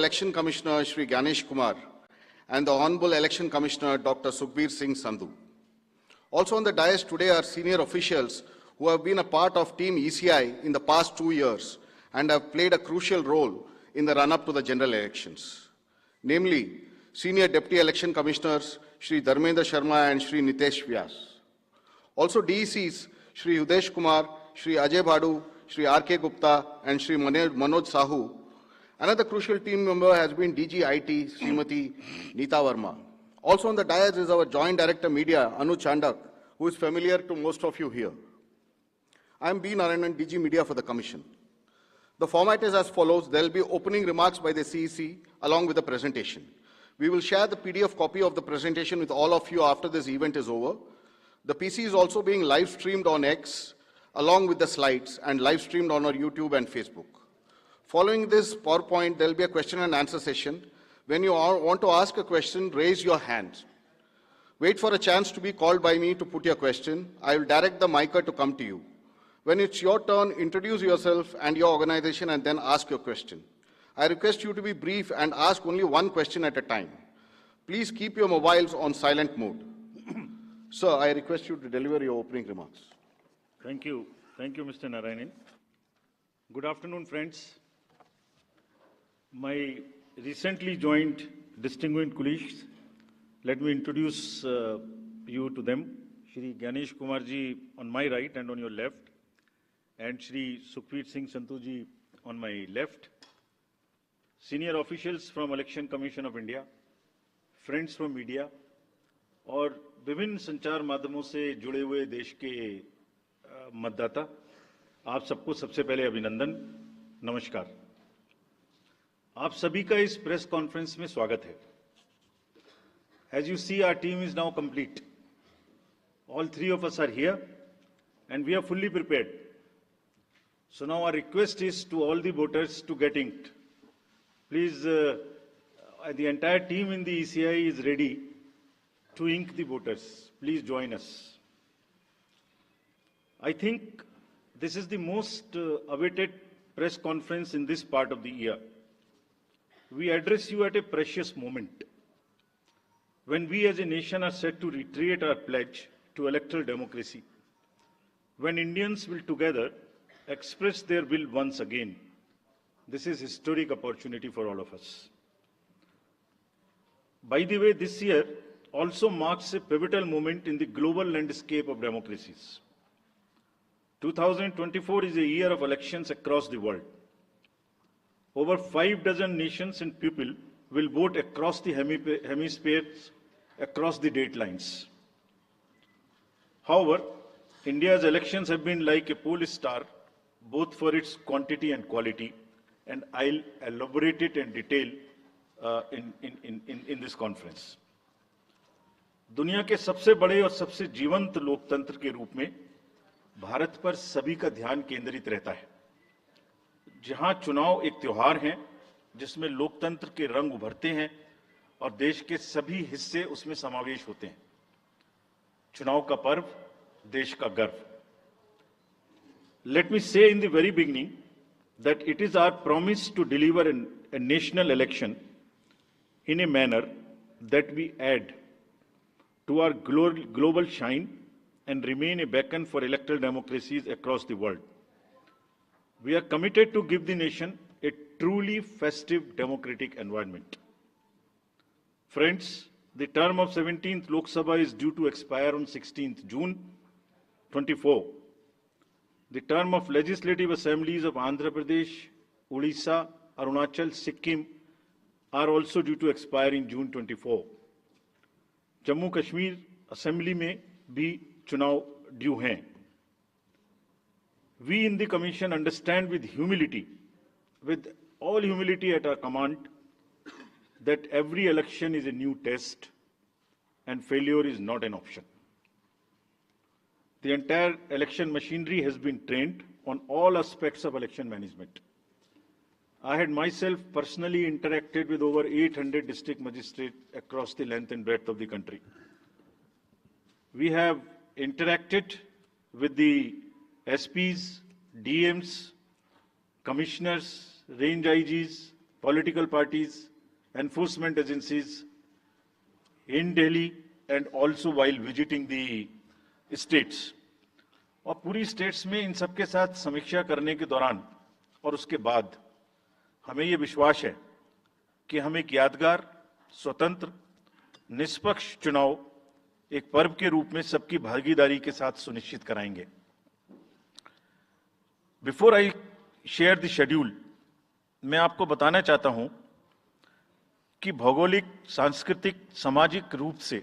Election Commissioner Shri Ganesh Kumar and the Honorable Election Commissioner Dr. Sukhbir Singh Sandhu. Also on the dais today are senior officials who have been a part of Team ECI in the past 2 years and have played a crucial role in the run-up to the general elections. Namely, Senior Deputy Election Commissioners Shri Dharmendra Sharma and Shri Nitesh Vyas. Also DECs Shri Udesh Kumar, Shri Ajay Bhadu, Shri R.K. Gupta and Shri Manoj Sahu. Another crucial team member has been DG IT Srimati Neeta Verma. Also on the dais is our Joint Director Media, Anu Chandak, who is familiar to most of you here. I am B. Narayanan, DG Media for the Commission. The format is as follows. There will be opening remarks by the CEC along with the presentation. We will share the PDF copy of the presentation with all of you after this event is over. The PC is also being live streamed on X along with the slides and live streamed on our YouTube and Facebook. Following this PowerPoint, there will be a question and answer session. When you want to ask a question, raise your hand. Wait for a chance to be called by me to put your question. I will direct the micer to come to you. When it's your turn, introduce yourself and your organization and then ask your question. I request you to be brief and ask only one question at a time. Please keep your mobiles on silent mode. Sir, I request you to deliver your opening remarks. Thank you. Thank you, Mr. Narayanan. Good afternoon, friends. My recently joined distinguished colleagues, let me introduce you to them. Shri Ganesh Kumar ji on my right and on your left, and Shri Sukhbir Singh Sandhu ji on my left. Senior officials from Election Commission of India, friends from media, और विभिन्न संचार माध्यमों से जुड़े हुए देश के मतदाता, आप सबको सबसे पहले अभिनंदन, नमस्कार। आप सभी का इस प्रेस कॉन्फ्रेंस में स्वागत है। As you see, our team is now complete. All three of us are here and we are fully prepared. So now our request is to all the voters to get inked. Please, the entire team in the ECI is ready to ink the voters. Please join us. I think this is the most awaited press conference in this part of the year. We address you at a precious moment when we as a nation are set to reiterate our pledge to electoral democracy, when Indians will together express their will once again. This is a historic opportunity for all of us. By the way, this year also marks a pivotal moment in the global landscape of democracies. 2024 is a year of elections across the world. Over 6 nations and people will vote across the hemispheres, across the date lines. However, India's elections have been like a pole star, both for its quantity and quality, and I'll elaborate it in detail in this conference. दुनिया के सबसे बड़े और सबसे जीवंत लोकतंत्र के रूप में भारत पर सभी का ध्यान केंद्रित रहता है, जहां चुनाव एक त्योहार है जिसमें लोकतंत्र के रंग उभरते हैं और देश के सभी हिस्से उसमें समावेश होते हैं। चुनाव का पर्व, देश का गर्व। Let me say in the very beginning that it is our promise to deliver a national election in a manner that we add to our global shine and remain a beacon for electoral democracies across the world. We are committed to give the nation a truly festive democratic environment. Friends, the term of 17th Lok Sabha is due to expire on 16th June 24. The term of legislative assemblies of Andhra Pradesh, Odisha, Arunachal, Sikkim are also due to expire in June 24. Jammu Kashmir assembly में भी चुनाव due हैं। We in the Commission understand with all humility at our command, that every election is a new test and failure is not an option. The entire election machinery has been trained on all aspects of election management. I had myself personally interacted with over 800 district magistrates across the length and breadth of the country. We have interacted with the SPs, DMs, commissioners, range IGs, political parties, enforcement agencies in Delhi and also while visiting the states. और पूरी states में इन सबके साथ समीक्षा करने के दौरान और उसके बाद हमें ये विश्वास है कि हम एक यादगार, स्वतंत्र, निष्पक्ष चुनाव एक पर्व के रूप में सबकी भागीदारी के साथ सुनिश्चित कराएंगे। Before I share the schedule, मैं आपको बताना चाहता हूं कि भौगोलिक, सांस्कृतिक, सामाजिक रूप से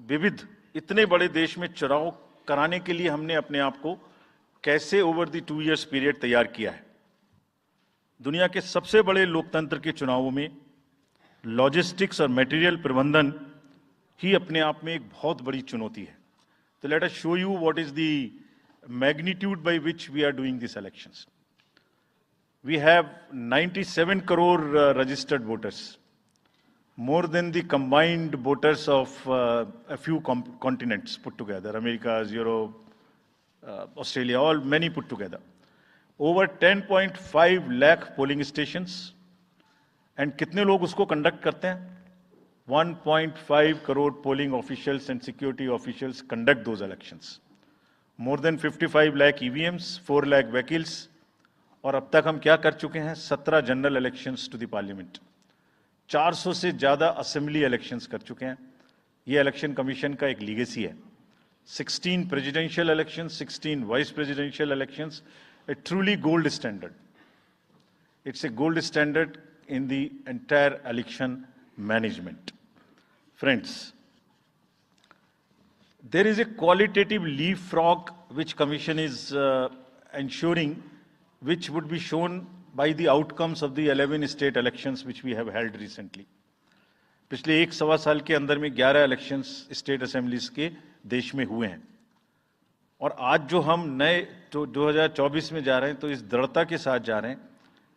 विविध इतने बड़े देश में चुनाव कराने के लिए हमने अपने आप को कैसे ओवर द 2 इयर्स पीरियड तैयार किया है। दुनिया के सबसे बड़े लोकतंत्र के चुनावों में लॉजिस्टिक्स और मटेरियल प्रबंधन ही अपने आप में एक बहुत बड़ी चुनौती है। तो let us show you what is the magnitude by which we are doing this elections. We have 97 crore registered voters, more than the combined voters of a few continents put together, America, Europe, Australia, all many put together. Over 10.5 lakh polling stations, and कितने लोग उसको conduct करते हैं? 1.5 crore polling officials and security officials conduct those elections. More than 55 lakh EVMs, 4 lakh vehicles, और अब तक हम क्या कर चुके हैं? 17 general elections to the parliament, 400 से ज्यादा असेंबली इलेक्शंस कर चुके हैं। ये इलेक्शन कमीशन का एक लीगेसी है। 16 presidential elections, 16 vice presidential elections, A truly gold standard. It's a gold standard in the entire election management. Friends, there is a qualitative leapfrog which commission is ensuring, which would be shown by the outcomes of the 11 state elections which we have held recently. पिछले 1.25 साल के अंदर में 11 elections state assemblies के देश में हुए हैं, और आज जो हम नए 2024 में जा रहे हैं तो इस दृढ़ता के साथ जा रहे हैं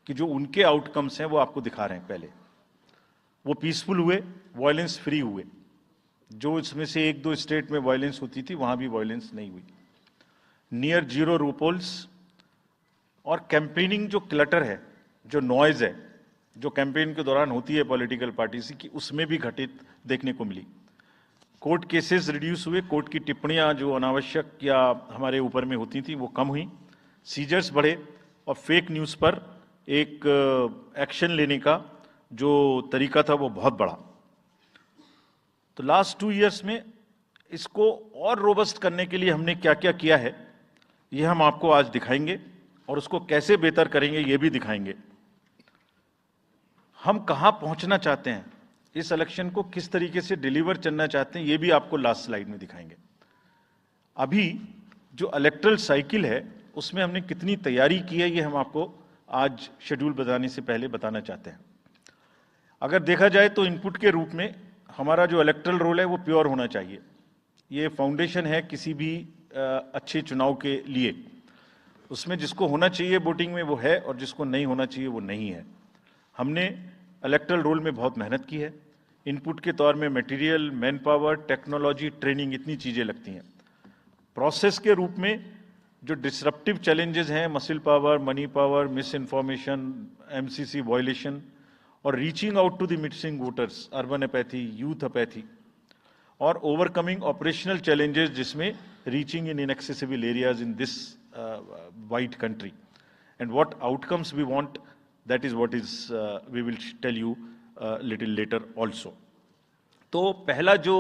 कि जो उनके आउटकम्स हैं वो आपको दिखा रहे हैं। पहले वो पीसफुल हुए, वायलेंस फ्री हुए। जो इसमें से 1-2 स्टेट में वायलेंस होती थी वहां भी वायलेंस नहीं हुई। नियर जीरो रूपोल्स, और कैंपेनिंग जो क्लटर है, जो नॉइज है, जो कैंपेन के दौरान होती है पॉलिटिकल पार्टीज की, उसमें भी घटित देखने को मिली। कोर्ट केसेस रिड्यूस हुए, कोर्ट की टिप्पणियां जो अनावश्यक या हमारे ऊपर में होती थी वो कम हुई, सीजर्स बढ़े, और फेक न्यूज पर एक एक्शन लेने का जो तरीका था वो बहुत बढ़ा। तो लास्ट 2 इयर्स में इसको और रोबस्ट करने के लिए हमने क्या क्या किया है ये हम आपको आज दिखाएंगे, और उसको कैसे बेहतर करेंगे ये भी दिखाएंगे। हम कहां पहुंचना चाहते हैं, इस इलेक्शन को किस तरीके से डिलीवर करना चाहते हैं, ये भी आपको लास्ट स्लाइड में दिखाएंगे। अभी जो इलेक्टरल साइकिल है उसमें हमने कितनी तैयारी की है ये हम आपको आज शेड्यूल बताने से पहले बताना चाहते हैं। अगर देखा जाए तो इनपुट के रूप में हमारा जो इलेक्टरल रोल है वो प्योर होना चाहिए। ये फाउंडेशन है किसी भी अच्छे चुनाव के लिए। उसमें जिसको होना चाहिए वोटिंग में वो है, और जिसको नहीं होना चाहिए वो नहीं है। हमने इलेक्टरल रोल में बहुत मेहनत की है। इनपुट के तौर में material, manpower, technology, training, इतनी चीजें लगती हैं। प्रोसेस के रूप में जो डिसरप्टिव चैलेंजेस हैं, muscle power, money power, misinformation, MCC violation, और reaching out to the missing voters, urban apathy, youth apathy, और ओवरकमिंग ऑपरेशनल चैलेंजेस जिसमें reaching in inaccessible areas in this wide country, and what outcomes we want, that is what is we will tell you little later also. तो पहला जो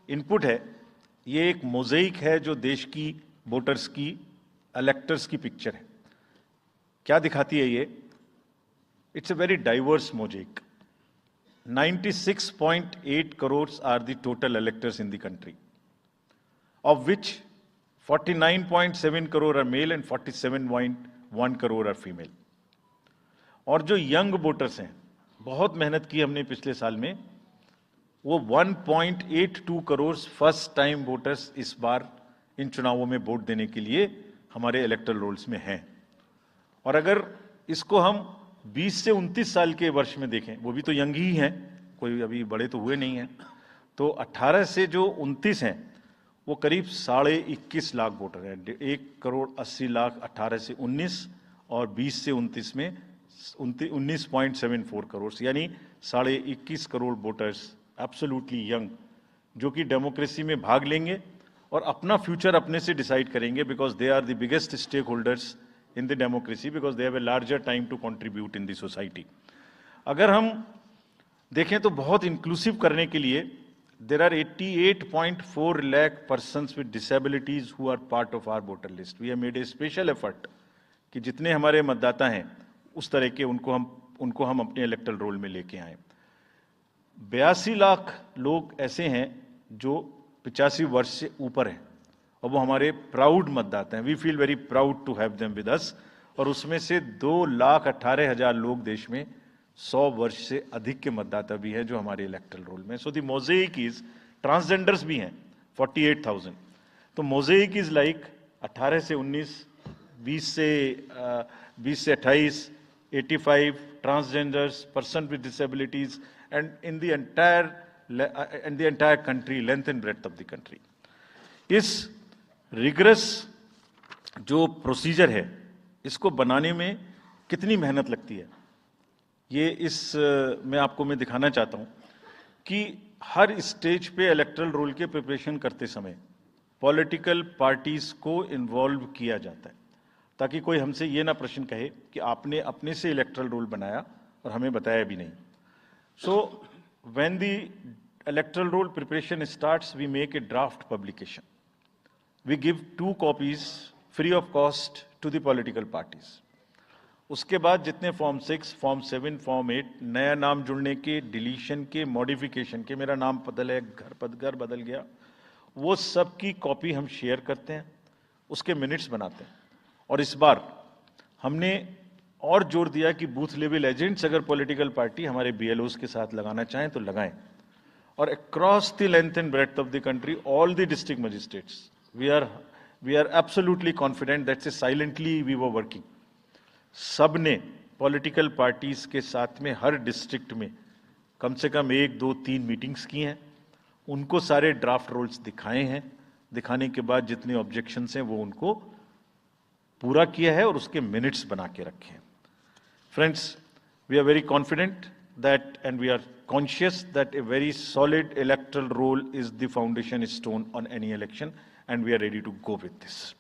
input है ये एक मोज़ेइक है जो देश की वोटर्स की, इलेक्टर्स की पिक्चर है। क्या दिखाती है ये? It's a very diverse mosaic. 96.8 crores are the total electors in the country, of which 49.7 crore are male and 47.1 crore are female. और जो यंग वोटर्स हैं, बहुत मेहनत की हमने पिछले साल में, वो 1.82 करोड़ फर्स्ट टाइम वोटर्स इस बार इन चुनावों में वोट देने के लिए हमारे इलेक्टरल रोल्स में हैं। और अगर इसको हम 20 से 29 साल के वर्ष में देखें, वो भी तो यंग ही हैं, कोई अभी बड़े तो हुए नहीं हैं, तो 18 से जो 29 हैं वो करीब 21.5 लाख वोटर हैं। 1.80 करोड़ 18 से 19 और 20 से 29 में 19.74 करोड़, यानी 21.5 करोड़ वोटर्स एब्सोल्युटली यंग, जो कि डेमोक्रेसी में भाग लेंगे और अपना फ्यूचर अपने से डिसाइड करेंगे, because they are the biggest stakeholders in the democracy, because they have a larger time to contribute in the society. अगर हम देखें तो बहुत इंक्लूसिव करने के लिए there are 88.4 lakh persons with disabilities who are part of our voter list. We have made a special effort कि जितने हमारे मतदाता हैं उस तरह के उनको हम अपने इलेक्टोरल रोल में लेके आए। 82 लाख लोग ऐसे हैं जो 85 वर्ष से ऊपर हैं और वो हमारे प्राउड मतदाता हैं। We feel very proud to have them with us. और उसमें से 2,18,000 लोग देश में 100 वर्ष से अधिक के मतदाता भी हैं जो हमारे इलेक्टोरल रोल में। So the mosaic is, transgenders भी हैं 48,000। तो मोज़ेक इज लाइक 18 से 19, 20 से 28, 85 transgenders, person with disabilities, and in the entire country, length and breadth of the country. इस रिगरस जो प्रोसीजर है इसको बनाने में कितनी मेहनत लगती है, ये मैं दिखाना चाहता हूँ कि हर स्टेज पे इलेक्टोरल रोल के प्रिपरेशन करते समय पॉलिटिकल पार्टीज को इन्वॉल्व किया जाता है, ताकि कोई हमसे ये ना प्रश्न कहे कि आपने अपने से इलेक्टोरल रोल बनाया और हमें बताया भी नहीं। So when the electoral roll preparation starts, we make a draft publication. We give 2 copies free of cost to the political parties. उसके बाद जितने फॉर्म 6, फॉर्म 7, फॉर्म 8, नया नाम जुड़ने के, डिलीशन के, मॉडिफिकेशन के, मेरा नाम बदल है, घर बदल गया, वो सब की कॉपी हम शेयर करते हैं, उसके मिनट्स बनाते हैं। और इस बार हमने और जोर दिया कि बूथ लेवल एजेंट्स अगर पॉलिटिकल पार्टी हमारे BLOs के साथ लगाना चाहें तो लगाएं। और across the length and breadth of the country, all the district magistrates, we are absolutely confident that से साइलेंटली वी वर वर्किंग। सब ने पॉलिटिकल पार्टीज के साथ में हर डिस्ट्रिक्ट में कम से कम 1, 2, 3 मीटिंग्स की हैं, उनको सारे ड्राफ्ट रोल्स दिखाए हैं। दिखाने के बाद जितने ऑब्जेक्शंस हैं वो उनको पूरा किया है और उसके मिनट्स बना के रखे हैं। Friends, we are very confident that and we are conscious that a very solid electoral roll is the foundation stone on any election, and we are ready to go with this.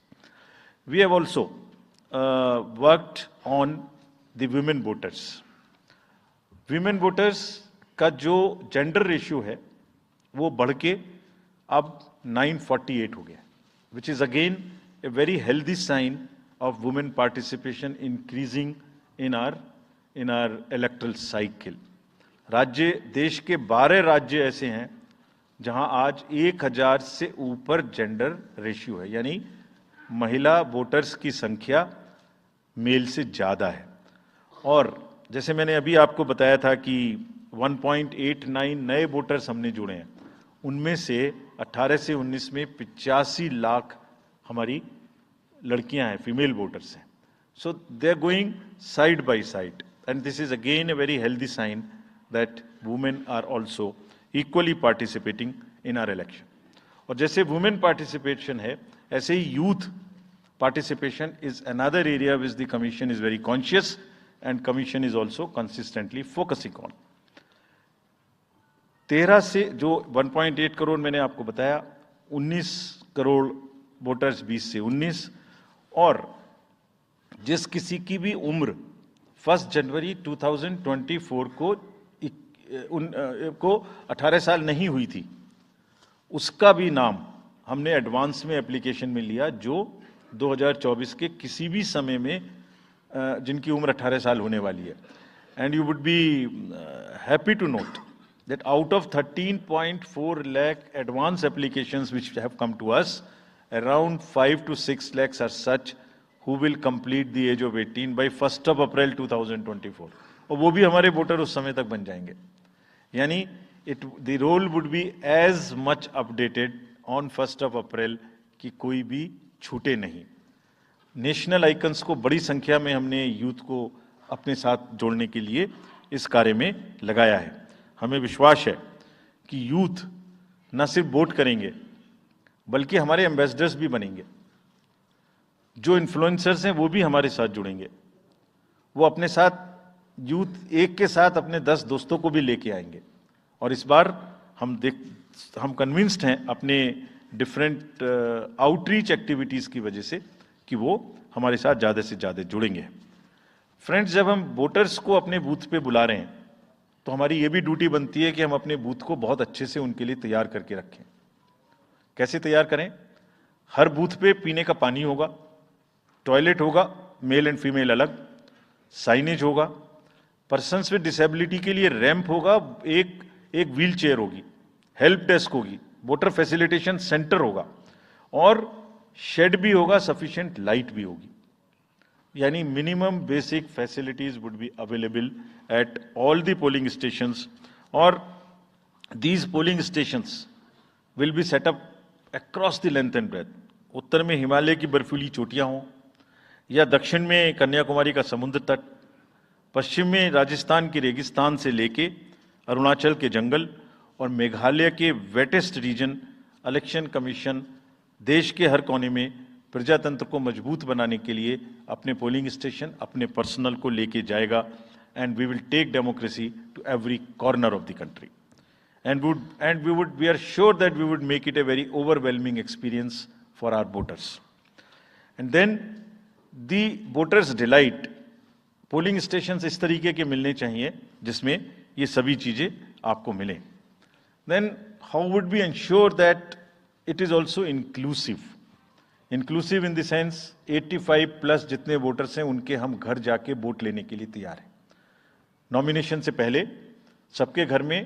We have also worked on the women voters. Women voters का जो gender ratio है वो बढ़ के अब 948 हो गया, which is again a very healthy sign of women participation increasing in our electoral cycle. राज्य, देश के 12 राज्य ऐसे हैं जहां आज 1000 से ऊपर जेंडर रेशियो है, यानी महिला वोटर्स की संख्या मेल से ज्यादा है। और जैसे मैंने अभी आपको बताया था कि 1.89 नए वोटर्स हमने जुड़े हैं, उनमें से 18 से 19 में 85 लाख हमारी लड़कियां हैं, फीमेल वोटर्स हैं। So they are going side by side, and this is again a very healthy sign that women are also equally participating in our election. और जैसे वुमेन पार्टिसिपेशन है, ऐसे ही youth participation is another area which the commission is very conscious, and commission is also consistently focusing on. 13 से जो 1.8 करोड़ मैंने आपको बताया, 19 करोड़ वोटर्स 20 से 19, और जिस किसी की भी उम्र 1 जनवरी 2024 को 18 साल नहीं हुई थी, उसका भी नाम हमने एडवांस में एप्लीकेशन में लिया, जो 2024 के किसी भी समय में जिनकी उम्र 18 साल होने वाली है। And you would be happy to note that out of 13.4 lakh advance applications which have come to us, around 5 to 6 lakhs are such who will complete the age of 18 by 1st of April 2024. और वो भी हमारे voter उस समय तक बन जाएंगे। यानी the roll would be as much updated on 1st of April कि कोई भी छूटे नहीं। नेशनल आइकन्स को बड़ी संख्या में हमने यूथ को अपने साथ जोड़ने के लिए इस कार्य में लगाया है। हमें विश्वास है कि यूथ न सिर्फ वोट करेंगे बल्कि हमारे एम्बेसडर्स भी बनेंगे। जो इन्फ्लुएंसर्स हैं वो भी हमारे साथ जुड़ेंगे, वो अपने साथ यूथ एक के साथ अपने 10 दोस्तों को भी लेके आएंगे। और इस बार हम कन्विंस्ड हैं अपने डिफरेंट आउटरीच एक्टिविटीज़ की वजह से कि वो हमारे साथ ज़्यादा से ज़्यादा जुड़ेंगे। फ्रेंड्स, जब हम वोटर्स को अपने बूथ पे बुला रहे हैं तो हमारी ये भी ड्यूटी बनती है कि हम अपने बूथ को बहुत अच्छे से उनके लिए तैयार करके रखें। कैसे तैयार करें? हर बूथ पे पीने का पानी होगा, टॉयलेट होगा, मेल एंड फीमेल अलग, साइनेज होगा, पर्सन्स विद डिसेबिलिटी के लिए रैंप होगा, एक व्हील चेयर होगी, हेल्प डेस्क होगी, वोटर फैसिलिटेशन सेंटर होगा और शेड भी होगा, सफिशिएंट लाइट भी होगी। यानी minimum basic facilities would be available at all the polling stations. और these polling stations will be set up across the length and breadth. उत्तर में हिमालय की बर्फीली चोटियां हों या दक्षिण में कन्याकुमारी का समुद्र तट, पश्चिम में राजस्थान के रेगिस्तान से लेके अरुणाचल के जंगल और मेघालय के वेटेस्ट रीजन, इलेक्शन कमीशन देश के हर कोने में प्रजातंत्र को मजबूत बनाने के लिए अपने पोलिंग स्टेशन, अपने पर्सनल को लेके जाएगा। And we will take democracy to every corner of the country and we are sure that we would make it a very overwhelming experience for our voters. And then the voters delight, polling station इस तरीके के मिलने चाहिए जिसमें ये सभी चीजें आपको मिलें। Then how would we ensure that it is also inclusive? Inclusive in the sense 85 plus जितने वोटर्स हैं उनके हम घर जाके वोट लेने के लिए तैयार हैं। नॉमिनेशन से पहले सबके घर में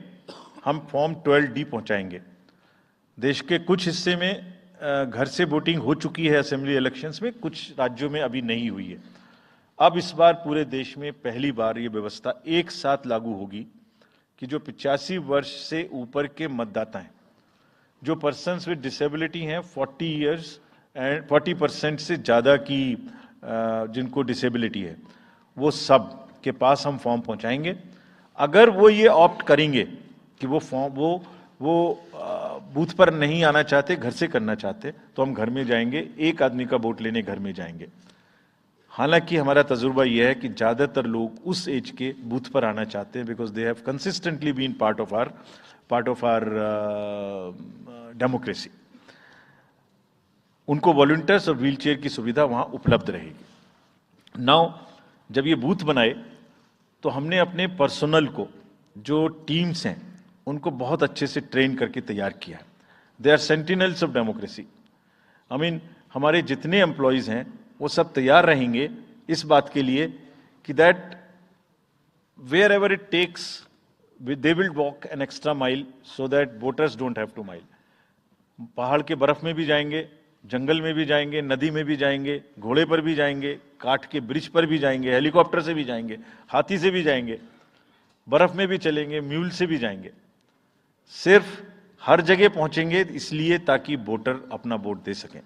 हम फॉर्म 12D पहुंचाएंगे। देश के कुछ हिस्से में घर से वोटिंग हो चुकी है असेंबली इलेक्शंस में, कुछ राज्यों में अभी नहीं हुई है। अब इस बार पूरे देश में पहली बार ये व्यवस्था एक साथ लागू होगी कि जो 85 वर्ष से ऊपर के मतदाता हैं, जो पर्सन्स विद डिसेबिलिटी हैं, 40 इयर्स एंड 40% से ज़्यादा की जिनको डिसेबिलिटी है, वो सब के पास हम फॉर्म पहुंचाएंगे। अगर वो ये ऑप्ट करेंगे कि वो फॉर्म वो बूथ पर नहीं आना चाहते, घर से करना चाहते, तो हम घर में जाएंगे, एक आदमी का वोट लेने घर में जाएंगे। हालांकि हमारा तजुर्बा यह है कि ज़्यादातर लोग उस एज के बूथ पर आना चाहते हैं because they have consistently been part of our democracy. उनको वॉलंटियर्स और व्हील चेयर की सुविधा वहाँ उपलब्ध रहेगी। नाउ जब ये बूथ बनाए तो हमने अपने पर्सनल को, जो टीम्स हैं, उनको बहुत अच्छे से ट्रेन करके तैयार किया है। They are sentinels of democracy. I mean हमारे जितने एम्प्लॉयज हैं वो सब तैयार रहेंगे इस बात के लिए कि that wherever it takes they will walk an extra mile so that voters don't have to mile. पहाड़ के बर्फ में भी जाएंगे, जंगल में भी जाएंगे, नदी में भी जाएंगे, घोड़े पर भी जाएंगे, काठ के ब्रिज पर भी जाएंगे, हेलीकॉप्टर से भी जाएंगे, हाथी से भी जाएंगे, बर्फ में भी चलेंगे, म्यूल से भी जाएंगे। सिर्फ हर जगह पहुंचेंगे इसलिए ताकि वोटर अपना वोट दे सकें।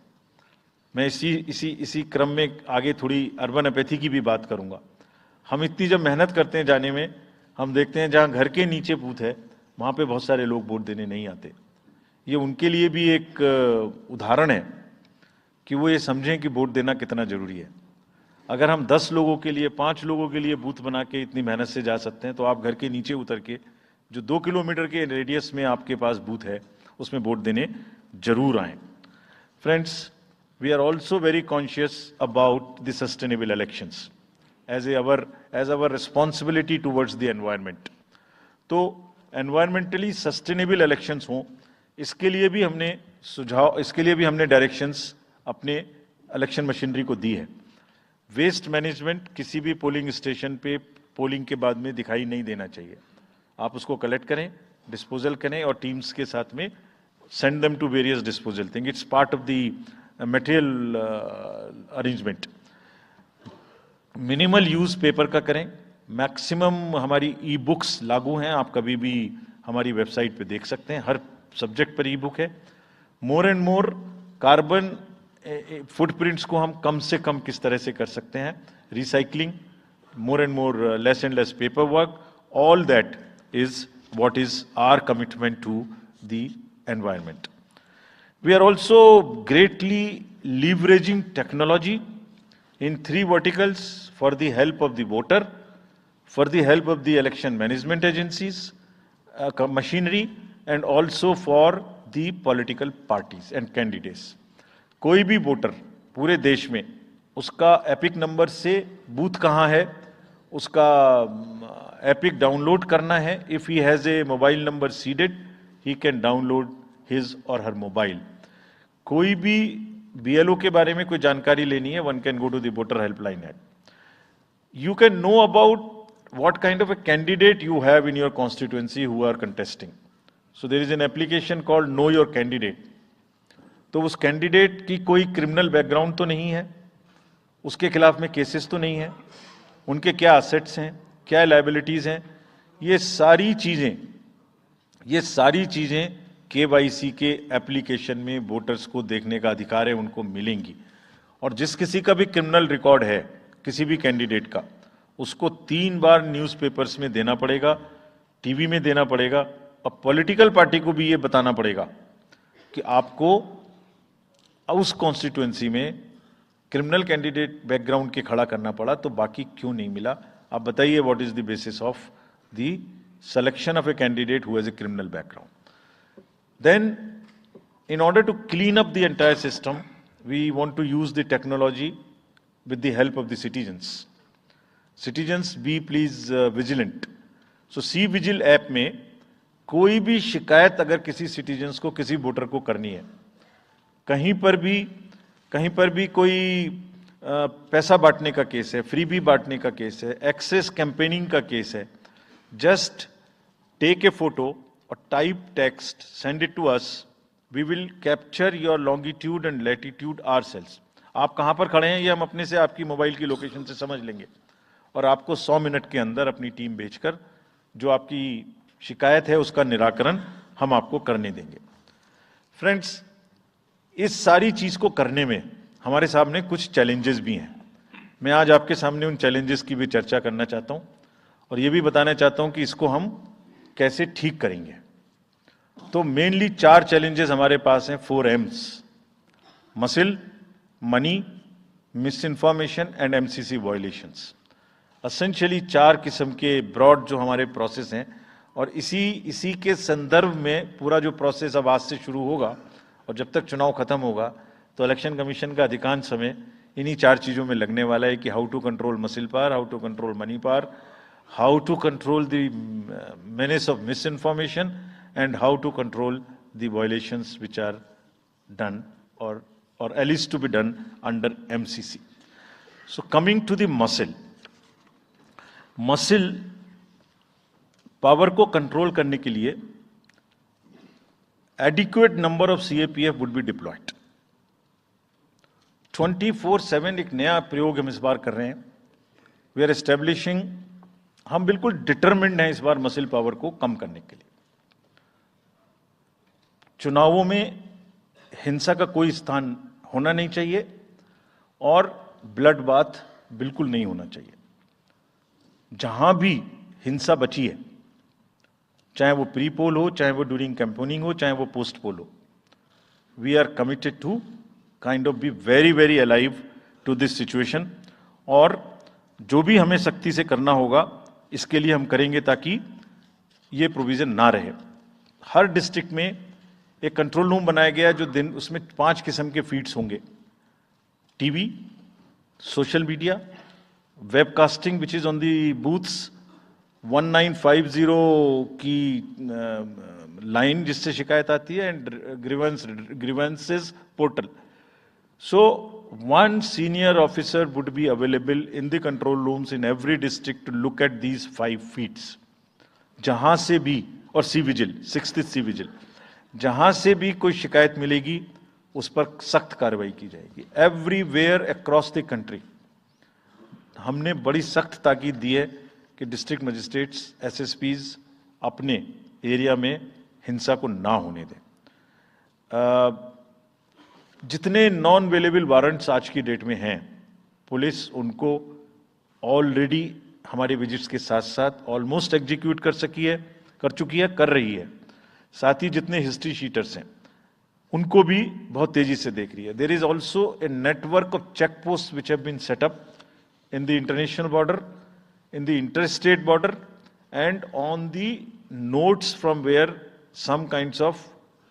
मैं इसी क्रम में आगे थोड़ी अर्बन एपैथी की भी बात करूंगा। हम इतनी जब मेहनत करते हैं जाने में, हम देखते हैं जहां घर के नीचे बूथ है वहां पे बहुत सारे लोग वोट देने नहीं आते। ये उनके लिए भी एक उदाहरण है कि वो ये समझें कि वोट देना कितना जरूरी है। अगर हम 10 लोगों के लिए, 5 लोगों के लिए बूथ बना के इतनी मेहनत से जा सकते हैं, तो आप घर के नीचे उतर के जो 2 किलोमीटर के रेडियस में आपके पास बूथ है उसमें वोट देने जरूर आए। Friends, we are also very conscious about the sustainable elections as our responsibility towards the environment। तो environmentally sustainable elections हों, इसके लिए भी हमने डायरेक्शंस अपने इलेक्शन मशीनरी को दी है। वेस्ट मैनेजमेंट किसी भी पोलिंग स्टेशन पे पोलिंग के बाद में दिखाई नहीं देना चाहिए। आप उसको कलेक्ट करें, डिस्पोजल करें और टीम्स के साथ में send them to various disposal thing. It's part of the material arrangement. Minimal use paper का करें। मैक्सिमम हमारी ई बुक्स लागू हैं, आप कभी भी हमारी वेबसाइट पे देख सकते हैं, हर सब्जेक्ट पर ई बुक है। More and more carbon footprints को हम कम से कम किस तरह से कर सकते हैं, recycling, more and more less and less paper work, all that is what is our commitment to the environment. We are also greatly leveraging technology in 3 verticals for the help of the voter, for the help of the election management agencies, machinery, and also for the political parties and candidates. कोई भी voter पूरे देश में उसका epic number से booth कहाँ है, उसका एपिक डाउनलोड करना है. If he has a mobile number seeded, he can download his or her mobile. कोई भी BLO के बारे में कोई जानकारी लेनी है, one can go to the voter helpline app. You can know about what kind of a candidate you have in your constituency who are contesting. So there is an application called Know Your Candidate. तो उस candidate की कोई criminal background तो नहीं है, उसके खिलाफ में केसेस तो नहीं है, उनके क्या असेट्स हैं, क्या लायबिलिटीज हैं, ये सारी चीजें KYC के एप्लीकेशन में वोटर्स को देखने का अधिकार है, उनको मिलेंगी. और जिस किसी का भी क्रिमिनल रिकॉर्ड है किसी भी कैंडिडेट का, उसको 3 बार न्यूज़पेपर्स में देना पड़ेगा, टीवी में देना पड़ेगा, और पॉलिटिकल पार्टी को भी ये बताना पड़ेगा कि आपको उस कॉन्स्टिट्यूएंसी में क्रिमिनल कैंडिडेट बैकग्राउंड के खड़ा करना पड़ा, तो बाकी क्यों नहीं मिला. आप बताइए, what is the basis of the selection of a candidate who has a criminal background. Then, in order to clean up the entire system, we want to use the technology with the help of the citizens. Citizens, be please vigilant. So, C-Vigil app में कोई भी शिकायत अगर किसी citizens को, किसी voter को करनी है, कहीं पर भी कोई पैसा बांटने का केस है, फ्रीबी बांटने का केस है, एक्सेस कैंपेनिंग का केस है, just take a photo or type text, send it to us. We will capture your longitude and latitude ourselves. आप कहाँ पर खड़े हैं ये हम अपने से आपकी मोबाइल की लोकेशन से समझ लेंगे, और आपको 100 मिनट के अंदर अपनी टीम भेजकर जो आपकी शिकायत है उसका निराकरण हम आपको करने देंगे. फ्रेंड्स, इस सारी चीज को करने में हमारे सामने कुछ चैलेंजेस भी हैं. मैं आज आपके सामने उन चैलेंजेस की भी चर्चा करना चाहता हूं, और ये भी बताना चाहता हूं कि इसको हम कैसे ठीक करेंगे. तो मेनली 4 चैलेंजेस हमारे पास हैं, 4 M's: muscle, money, miss information and MCC violations. Essentially 4 किस्म के ब्रॉड जो हमारे प्रोसेस हैं, और इसी के संदर्भ में पूरा जो प्रोसेस अब आज से शुरू होगा और जब तक चुनाव खत्म होगा, तो इलेक्शन कमीशन का अधिकांश समय इन्हीं 4 चीजों में लगने वाला है कि how to control muscle power, how to control money power, how to control the menace of misinformation, and how to control the violations which are done or at least to be done under MCC. So coming to the muscle power को control करने के लिए adequate number of CAPF would be deployed. 24/7 एक नया प्रयोग हम इस बार कर रहे हैं. We are establishing, हम बिल्कुल डिटरमिन्ड हैं इस बार मसिल पावर को कम करने के लिए. चुनावों में हिंसा का कोई स्थान होना नहीं चाहिए, और ब्लड बाथ बिल्कुल नहीं होना चाहिए. जहां भी हिंसा बची है, चाहे वो प्री पोल हो, चाहे वो ड्यूरिंग कैंपेनिंग हो, चाहे वो पोस्ट पोल हो, we are committed to kind of be very very alive to this situation. और जो भी हमें सख्ती से करना होगा इसके लिए हम करेंगे, ताकि ये प्रोविजन ना रहे. हर डिस्ट्रिक्ट में एक कंट्रोल रूम बनाया गया है, जो दिन उसमें 5 किस्म के फीड्स होंगे: TV, social media, webcasting which is on the booths, 1950 की लाइन जिससे शिकायत आती है, and grievances portal. So, one senior officer would be available in the control rooms in every district to look at these 5 feeds. जहां से भी, और C-Vigil, 6th C-Vigil, जहां से भी कोई शिकायत मिलेगी उस पर सख्त कार्रवाई की जाएगी. Everywhere across the country हमने बड़ी सख्त ताकीद दी है कि डिस्ट्रिक्ट मजिस्ट्रेट्स, SSPs अपने एरिया में हिंसा को ना होने दें. जितने नॉन अवेलेबल वारंट्स आज की डेट में हैं, पुलिस उनको ऑलरेडी हमारे विजिट्स के साथ साथ ऑलमोस्ट एग्जीक्यूट कर चुकी है, कर रही है. साथ ही जितने हिस्ट्री शीटर्स हैं उनको भी बहुत तेजी से देख रही है. There is also a network of check post which have been set up in the international border, in the interstate border and on the nodes from where some kinds of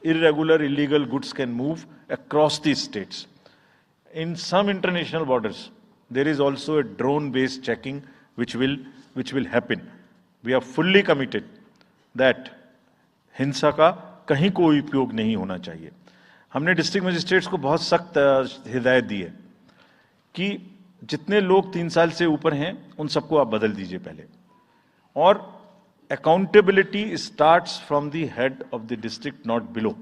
irregular, illegal goods can move across these states. In some international borders, there is also a drone-based checking which will happen. We are fully committed that हिंसा का कहीं कोई उपयोग नहीं होना चाहिए. हमने district magistrates को बहुत सख्त हिदायत दी है कि जितने लोग 3 साल से ऊपर हैं उन सबको आप बदल दीजिए पहले. और accountability starts from the head of the district, not below.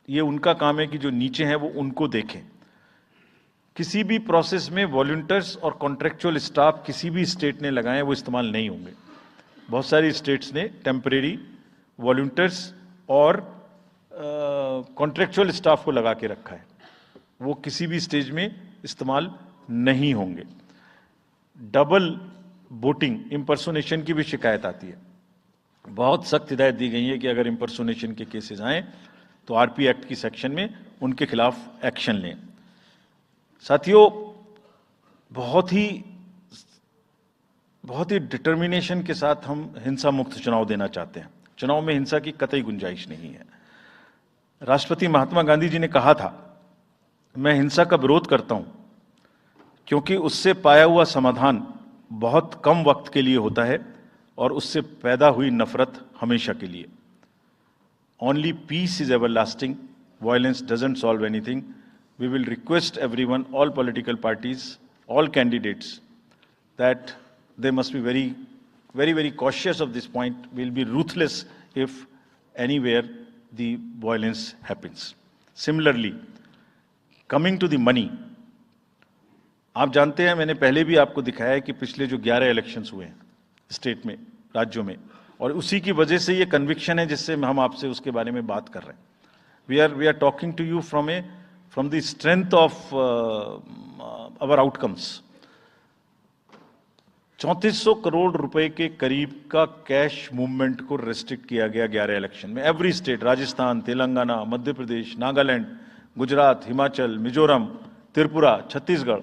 ये उनका काम है कि जो नीचे हैं वो उनको देखें. किसी भी प्रोसेस में वॉलंटियर्स और कॉन्ट्रेक्चुअल स्टाफ किसी भी स्टेट ने लगाए वो इस्तेमाल नहीं होंगे. बहुत सारी स्टेट्स ने टेम्परेरी वॉलंटियर्स और कॉन्ट्रेक्चुअल स्टाफ को लगा के रखा है. वो किसी भी स्टेज में इस्तेमाल नहीं होंगे. डबल वोटिंग, इम्पर्सोनेशन की भी शिकायत आती है. बहुत सख्त हिदायत दी गई है कि अगर इम्पर्सोनेशन के केसेस आए तो आरपी एक्ट की सेक्शन में उनके खिलाफ एक्शन लें. साथियों, बहुत ही डिटर्मिनेशन के साथ हम हिंसा मुक्त चुनाव देना चाहते हैं. चुनाव में हिंसा की कतई गुंजाइश नहीं है. राष्ट्रपति महात्मा गांधी जी ने कहा था, मैं हिंसा का विरोध करता हूं क्योंकि उससे पाया हुआ समाधान बहुत कम वक्त के लिए होता है और उससे पैदा हुई नफरत हमेशा के लिए. Only peace is everlasting. Violence doesn't solve anything. We will request everyone, all political parties, all candidates, that they must be very, very, very cautious of this point. We'll be ruthless if anywhere the violence happens. Similarly, coming to the money, आप जानते हैं, मैंने पहले भी आपको दिखाया है कि पिछले जो 11 इलेक्शंस हुए हैं स्टेट में, राज्यों में, और उसी की वजह से ये कन्विक्शन है जिससे हम आपसे उसके बारे में बात कर रहे हैं. We are talking to you from the strength of our outcomes. 3400 crore रुपए के करीब का कैश मूवमेंट को रेस्ट्रिक्ट किया गया 11 इलेक्शन में. एवरी स्टेट, राजस्थान, तेलंगाना, मध्य प्रदेश, नागालैंड, गुजरात, हिमाचल, मिजोरम, त्रिपुरा, छत्तीसगढ़,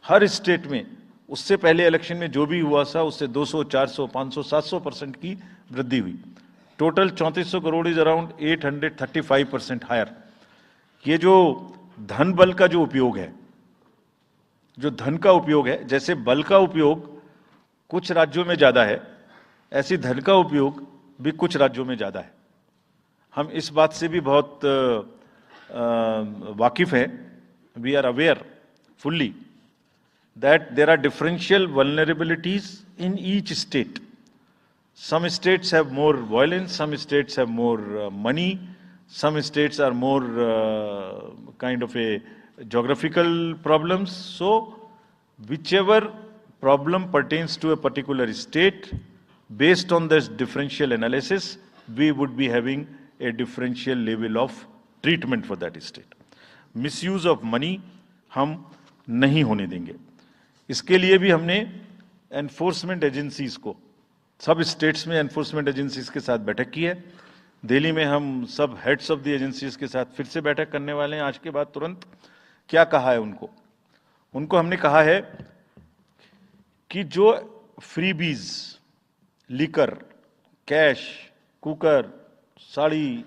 हर स्टेट में उससे पहले इलेक्शन में जो भी हुआ था उससे 200, 400, 500, 700% की वृद्धि हुई. Total 3400 crore is around 835% higher. ये जो धन बल का जो उपयोग है, जो धन का उपयोग है, जैसे बल का उपयोग कुछ राज्यों में ज्यादा है, ऐसी धन का उपयोग भी कुछ राज्यों में ज्यादा है. हम इस बात से भी बहुत वाकिफ हैं. We are aware fully that there are differential vulnerabilities in each state. Some states have more violence, some states have more money, some states are more kind of a geographical problems. So whichever problem pertains to a particular state, based on this differential analysis, we would be having a differential level of treatment for that state. Misuse of money हम नहीं होने देंगे. इसके लिए भी हमने enforcement agencies को, सब स्टेट्स में एनफोर्समेंट एजेंसीज के साथ बैठक की है. दिल्ली में हम सब हेड्स ऑफ द एजेंसीज के साथ फिर से बैठक करने वाले हैं आज के बाद तुरंत. क्या कहा है उनको हमने कहा है कि जो freebies, liquor, cash, cooker, sari,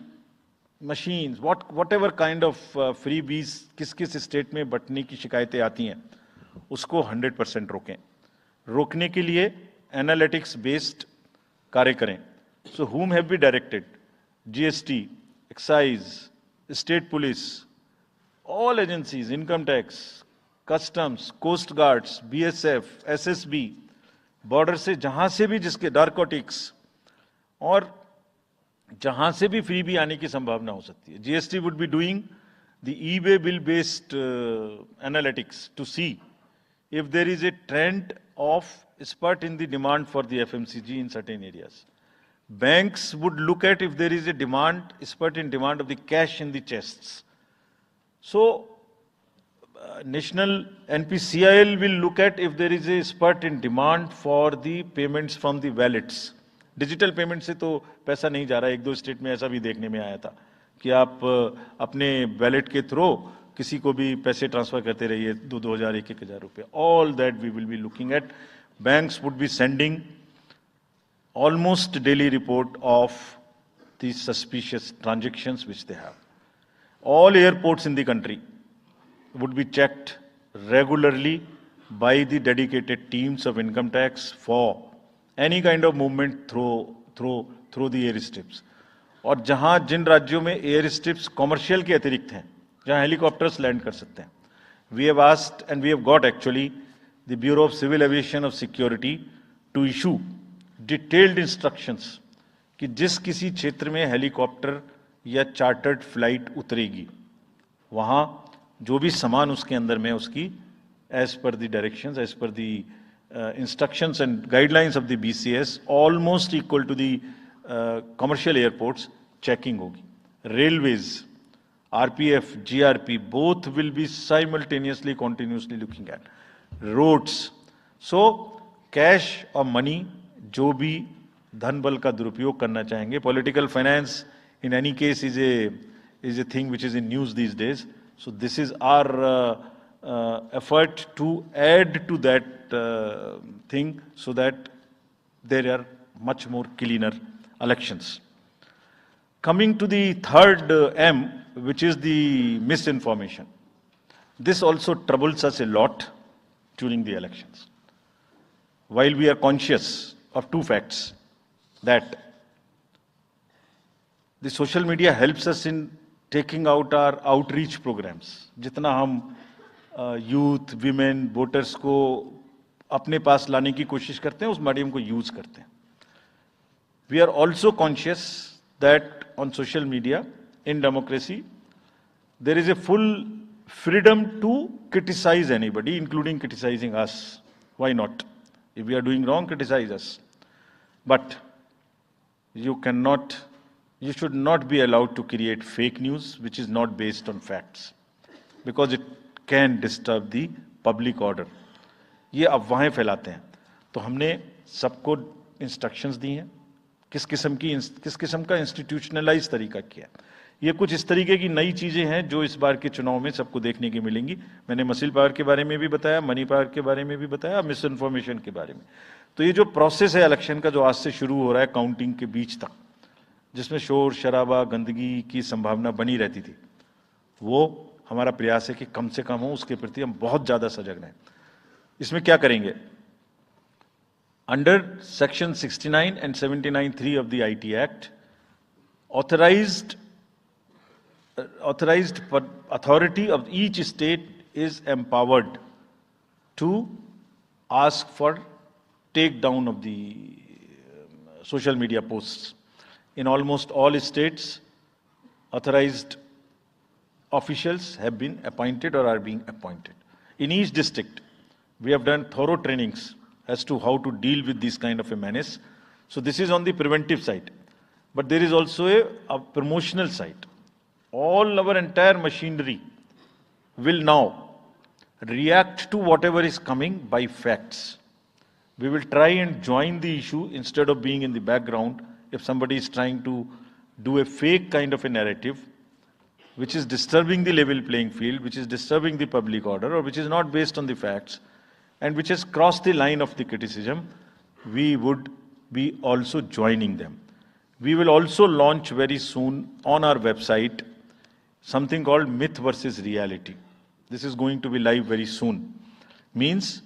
machine, what ever kind of freebies किस किस स्टेट में बंटने की शिकायतें आती हैं, उसको 100% रोकें. रोकने के लिए एनालिटिक्स बेस्ड कार्य करें. सो whom have we directed? GST, excise, state police, all agencies, income tax, customs, coast guards, BSF, SSB, border से जहां से भी जिसके नारकोटिक्स और जहां से भी फ्री भी आने की संभावना हो सकती है. GST would be doing the e-way bill based analytics to see if there is a trend of spurt in the demand for the FMCG in certain areas. Banks would look at if there is a demand, spurt in demand of the cash in the chests. So National NPCIL will look at if there is a spurt in demand for the payments from the wallets. Digital payment से तो पैसा नहीं जा रहा है. 1-2 state में ऐसा भी देखने में आया था कि आप अपने वैलेट के थ्रू किसी को भी पैसे ट्रांसफर करते रहिए, 2,000, 1,000 रुपये. All that we will be looking at. banks would be sending almost daily report of these suspicious transactions which they have. All airports in the country would be checked regularly by the dedicated teams of income tax for any kind of movement through the airstrips. और जहां जिन राज्यों में air strips commercial के अतिरिक्त हैं, जहां helicopters land कर सकते हैं, we have asked and we have got actually the bureau of civil aviation of security to issue detailed instructions कि जिस किसी क्षेत्र में हेलीकॉप्टर या चार्टर्ड फ्लाइट उतरेगी, वहां जो भी सामान उसके अंदर में उसकी as per the directions, as per the instructions and guidelines of the BCS, almost equal to the commercial airports, checking hogi. Railways, RPF, GRP, both will be simultaneously, continuously looking at. Roads. So, cash or money, जो भी धन बल का दुरुपयोग करना चाहेंगे, political finance in any case is a thing which is in news these days. So this is our effort to add to that thing so that there are much more cleaner elections. Coming to the third M, which is the misinformation. This also troubles us a lot during the elections. While we are conscious of two facts, that the social media helps us in taking out our outreach programs. जितना हम youth, women, voters को अपने पास लाने की कोशिश करते हैं, उस मीडियम को यूज करते हैं. We are also conscious that on social media, in democracy, there is a full freedom to criticize anybody, including criticizing us. Why not? If we are doing wrong, criticize us. But you should not be allowed to create fake news which is not based on facts, because it can disturb the public order. ये अफवाहें फैलाते हैं. तो हमने सबको instructions दी हैं किस किस्म का इंस्टीट्यूशनलाइज तरीका किया. ये कुछ इस तरीके की नई चीजें हैं जो इस बार के चुनाव में सबको देखने की मिलेंगी. मैंने मसल पावर के बारे में भी बताया, मनी पावर के बारे में भी बताया, मिस इन्फॉर्मेशन के बारे में. तो ये जो प्रोसेस है इलेक्शन का, जो आज से शुरू हो रहा है काउंटिंग के बीच तक, जिसमें शोर शराबा गंदगी की संभावना बनी रहती थी, वो हमारा प्रयास है कि कम से कम हो. उसके प्रति हम बहुत ज्यादा सजग रहें. इसमें क्या करेंगे? Under Section 69 and 79(3) of the IT Act, authorized authority of each state is empowered to ask for takedown of the social media posts. In almost all states, authorized officials have been appointed or are being appointed. In each district, we have done thorough trainings as to how to deal with this kind of a menace. So this is on the preventive side. But there is also a promotional side. All our entire machinery will now react to whatever is coming by facts. We will try and join the issue instead of being in the background. If somebody is trying to do a fake kind of a narrative, which is disturbing the level playing field, which is disturbing the public order, or which is not based on the facts, and which has crossed the line of the criticism, we would be also joining them. We will also launch very soon on our website something called Myth versus Reality. This is going to be live very soon. Means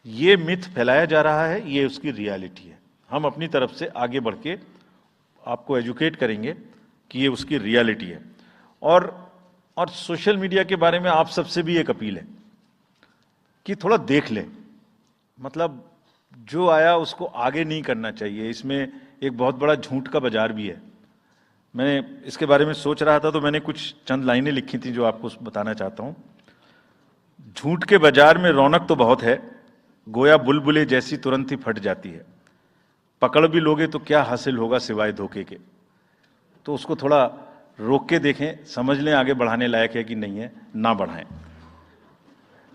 ये myth फैलाया जा रहा है, ये उसकी reality है. हम अपनी तरफ से आगे बढ़ के आपको educate करेंगे कि ये उसकी reality है. और सोशल मीडिया के बारे में आप सबसे भी एक अपील है कि थोड़ा देख लें. मतलब जो आया उसको आगे नहीं करना चाहिए. इसमें एक बहुत बड़ा झूठ का बाजार भी है. मैं इसके बारे में सोच रहा था तो मैंने कुछ चंद लाइनें लिखी थी जो आपको बताना चाहता हूं. झूठ के बाजार में रौनक तो बहुत है, गोया बुलबुले जैसी तुरंत ही फट जाती है. पकड़ भी लोगे तो क्या हासिल होगा सिवाय धोखे के. तो उसको थोड़ा रोक के देखें, समझ लें आगे बढ़ाने लायक है कि नहीं है, ना बढ़ाएं.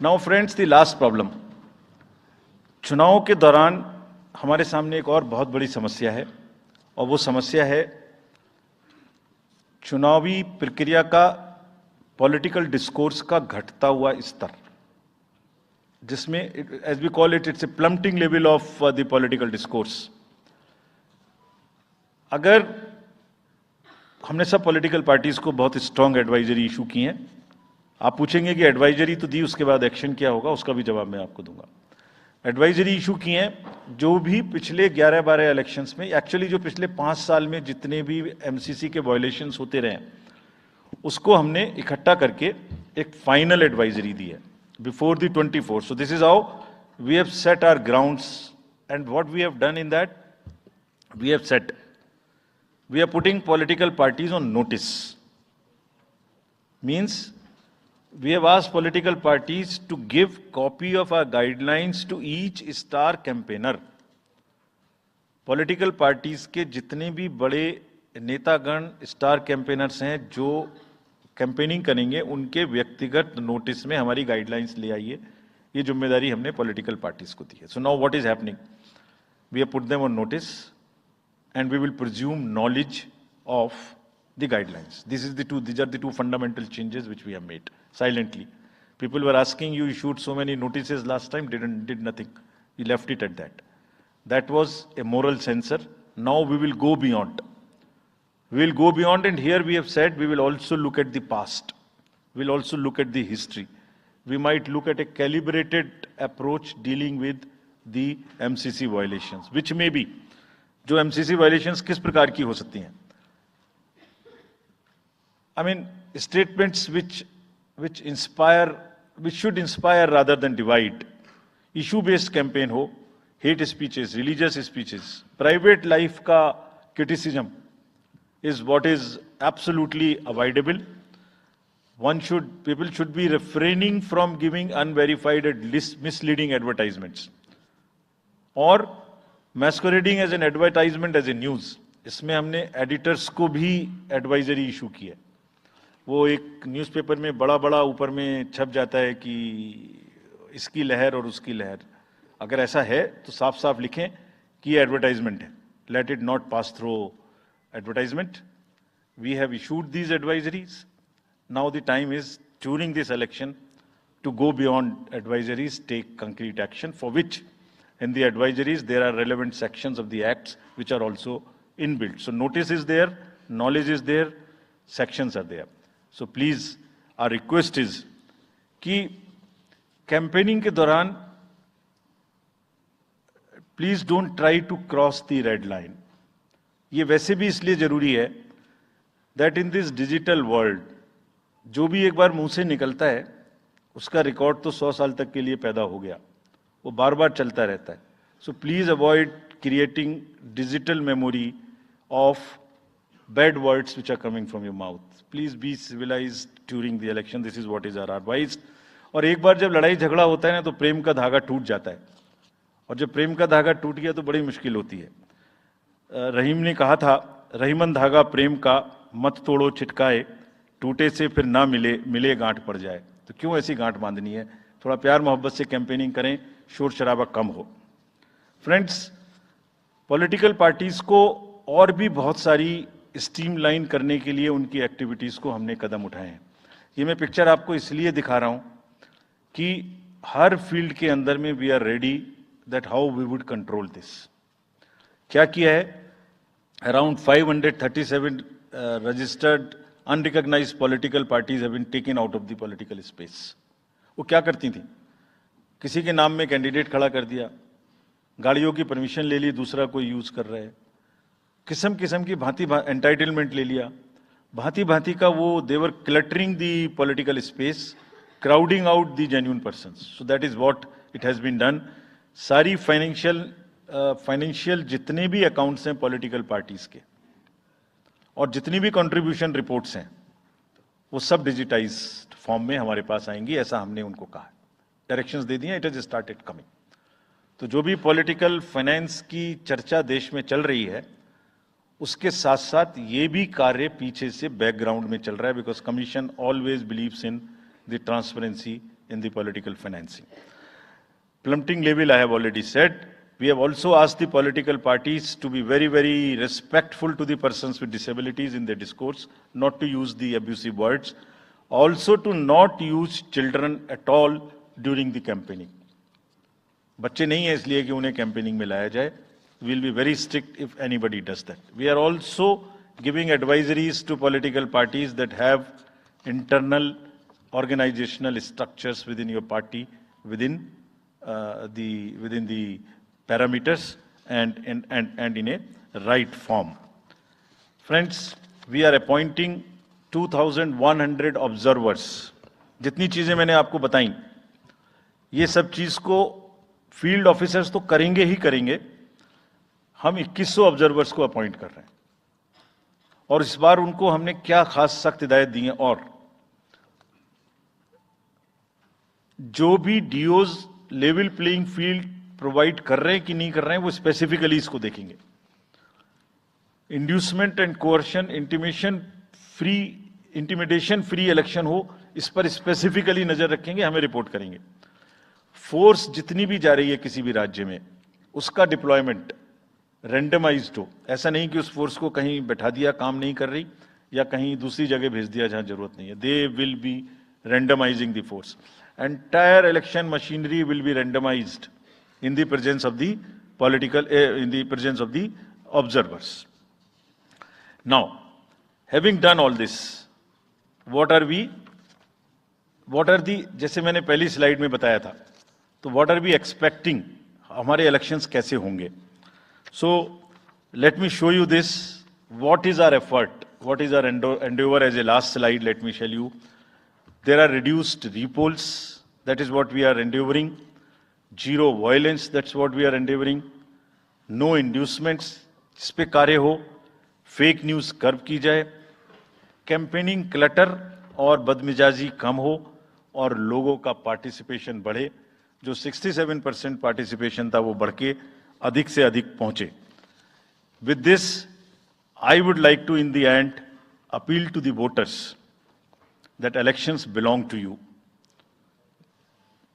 Now friends, the last problem. चुनाव के दौरान हमारे सामने एक और बहुत बड़ी समस्या है, और वो समस्या है चुनावी प्रक्रिया का, पॉलिटिकल डिस्कोर्स का घटता हुआ स्तर. जिसमें as we call it, it's a plummeting level of the political discourse. अगर हमने सब पॉलिटिकल पार्टीज को बहुत स्ट्रांग एडवाइजरी इशू की हैं, आप पूछेंगे कि एडवाइजरी तो दी, उसके बाद एक्शन क्या होगा, उसका भी जवाब मैं आपको दूंगा। एडवाइजरी इशू की हैं, जो भी पिछले 11-12 इलेक्शंस में, एक्चुअली जो पिछले 5 साल में जितने भी एमसीसी के वायलेशंस होते रहे, उसको हमने इकट्ठा करके एक फाइनल एडवाइजरी दी है before the 24th. So this is how we have set our grounds, and what we have done in that, we have set, we are putting political parties on notice. Means we have asked political parties to give copy of our guidelines to each star campaigner. Political parties के जितने भी बड़े नेतागण star campaigners हैं जो campaigning करेंगे, उनके व्यक्तिगत नोटिस में हमारी गाइडलाइंस ले आइए। ये जिम्मेदारी हमने पॉलिटिकल पार्टीज को दी है। So now what is happening, we have put them on notice and we will presume knowledge of the guidelines. These are the two fundamental changes which we have made silently. People were asking, you issued so many notices last time, did nothing. We left it at that. That was a moral censor. Now we will go beyond. We will go beyond, and here we have said we will also look at the past. We will also look at the history. We might look at a calibrated approach dealing with the MCC violations, which may be, जो MCC violations किस प्रकार की हो सकती हैं। I mean statements which should inspire rather than divide. Issue based campaign हो, hate speeches, religious speeches, private life का criticism is what is absolutely avoidable. People should be refraining from giving unverified and misleading advertisements or masquerading as an advertisement as a news. इसमें हमने editors को भी advisory issue की है। वो एक newspaper में बड़ा बड़ा ऊपर में छप जाता है कि इसकी लहर और उसकी लहर। अगर ऐसा है तो साफ साफ लिखें कि ये एडवर्टाइजमेंट है। Let it not pass through advertisement. We have issued these advisories. Now the time is, during this election, to go beyond advisories, take concrete action, for which in the advisories there are relevant sections of the acts which are also inbuilt. So notice is there, knowledge is there, sections are there. So please, our request is कि campaigning के दौरान please don't try to cross the red line. ये वैसे भी इसलिए जरूरी है that in this digital world जो भी एक बार मुंह से निकलता है उसका रिकॉर्ड तो 100 साल तक के लिए पैदा हो गया, वो बार बार चलता रहता है। So please avoid creating digital memory of bad words which are coming from your mouth. Please be civilised during the election, this is what is our advice. और एक बार जब लड़ाई झगड़ा होता है ना तो प्रेम का धागा टूट जाता है, और जब प्रेम का धागा टूट गया तो बड़ी मुश्किल होती है। रहीम ने कहा था, रहीमन धागा प्रेम का मत तोड़ो छिटकाए, टूटे से फिर ना मिले, मिले गांठ पड़ जाए। तो क्यों ऐसी गांठ बांधनी है, थोड़ा प्यार मोहब्बत से कैंपेनिंग करें, शोर शराबा कम हो। फ्रेंड्स, पॉलिटिकल पार्टीज को और भी बहुत सारी स्ट्रीमलाइन करने के लिए उनकी एक्टिविटीज को हमने कदम उठाए हैं। ये मैं पिक्चर आपको इसलिए दिखा रहा हूं कि हर फील्ड के अंदर में we are ready that how we would control this. क्या किया है, around 537 registered unrecognized political parties have been taken out of the political space. वो क्या करती थी, किसी के नाम में कैंडिडेट खड़ा कर दिया, गाड़ियों की परमिशन ले ली, दूसरा कोई यूज कर रहा है, किस्म किस्म की भांति एंटाइटलमेंट ले लिया, भांति भांति का वो they were cluttering the political space, crowding out the genuine persons. So that is what it has been done. सारी फाइनेंशियल जितने भी अकाउंट्स हैं पॉलिटिकल पार्टीज के और जितनी भी कंट्रीब्यूशन रिपोर्ट्स हैं वो सब डिजिटाइज्ड फॉर्म में हमारे पास आएंगी, ऐसा हमने उनको कहा, डायरेक्शंस दे दिए, इट हैज स्टार्टेड कमिंग। तो जो भी पॉलिटिकल फाइनेंस की चर्चा देश में चल रही है उसके साथ साथ ये भी कार्य पीछे से बैकग्राउंड में चल रहा है, because commission always believes in the transparency in the political financing. Plummeting level, I have already said. We have also asked the political parties to be very, very respectful to the persons with disabilities in their discourse, not to use the abusive words, also to not use children at all during the campaigning. बच्चे नहीं है इसलिए कि उन्हें campaigning में लाया जाए. We'll be very strict if anybody does that. We are also giving advisories to political parties that have internal organizational structures within your party, within the parameters and in a right form. Friends, we are appointing 2,100 observers. जितनी चीजें मैंने आपको बताई, ये सब चीज को field officers तो करेंगे ही करेंगे. हम 2100 ऑब्जर्वर्स को अपॉइंट कर रहे हैं और इस बार उनको हमने क्या खास सख्त हिदायत दी है. और जो भी डीओज लेवल प्लेइंग फील्ड प्रोवाइड कर रहे हैं कि नहीं कर रहे हैं, वो स्पेसिफिकली इसको देखेंगे. Inducement and coercion, intimidation free election हो, इस पर स्पेसिफिकली नजर रखेंगे, हमें रिपोर्ट करेंगे. फोर्स जितनी भी जा रही है किसी भी राज्य में, उसका डिप्लॉयमेंट रैंडमाइज्ड हो. ऐसा नहीं कि उस फोर्स को कहीं बैठा दिया, काम नहीं कर रही, या कहीं दूसरी जगह भेज दिया जहां जरूरत नहीं है. They will be randomising the force. Entire election machinery will be randomised in the presence of the in the presence of the observers. Now, having done all this, what are the, जैसे मैंने पहली slide में बताया था, तो what are we expecting, हमारे elections कैसे होंगे. So, let me show you this, what is our effort, what is our endeavor. As a last slide, let me tell you, there are reduced repolls, that is what we are endeavoring. Zero violence, that's what we are endeavoring. No inducements, जिस पे कार्य हो. Fake news curve की जाए. Campaigning clutter और बदमिजाजी कम हो और लोगों का पार्टिसिपेशन बढ़े. जो 67% पार्टिसिपेशन था वो बढ़ के अधिक से अधिक पहुंचे. With this I would like to in the end appeal to the voters that elections belong to you.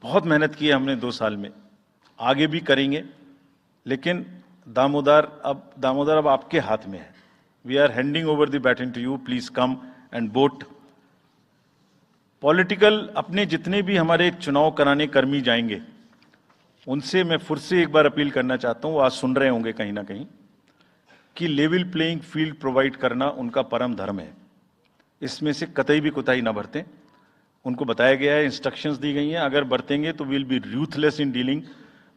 बहुत मेहनत की है हमने 2 साल में, आगे भी करेंगे, लेकिन दामोदर अब आपके हाथ में है. We are handing over the baton to you. Please come and vote. Political अपने जितने भी हमारे चुनाव कराने कर्मी जाएंगे, उनसे मैं फिर से एक बार अपील करना चाहता हूं, आज सुन रहे होंगे कहीं ना कहीं, कि लेवल प्लेइंग फील्ड प्रोवाइड करना उनका परम धर्म है. इसमें से कतई भी कोताही ना बरतें. उनको बताया गया है, इंस्ट्रक्शंस दी गई हैं, अगर बरतेंगे तो will be ruthless in dealing,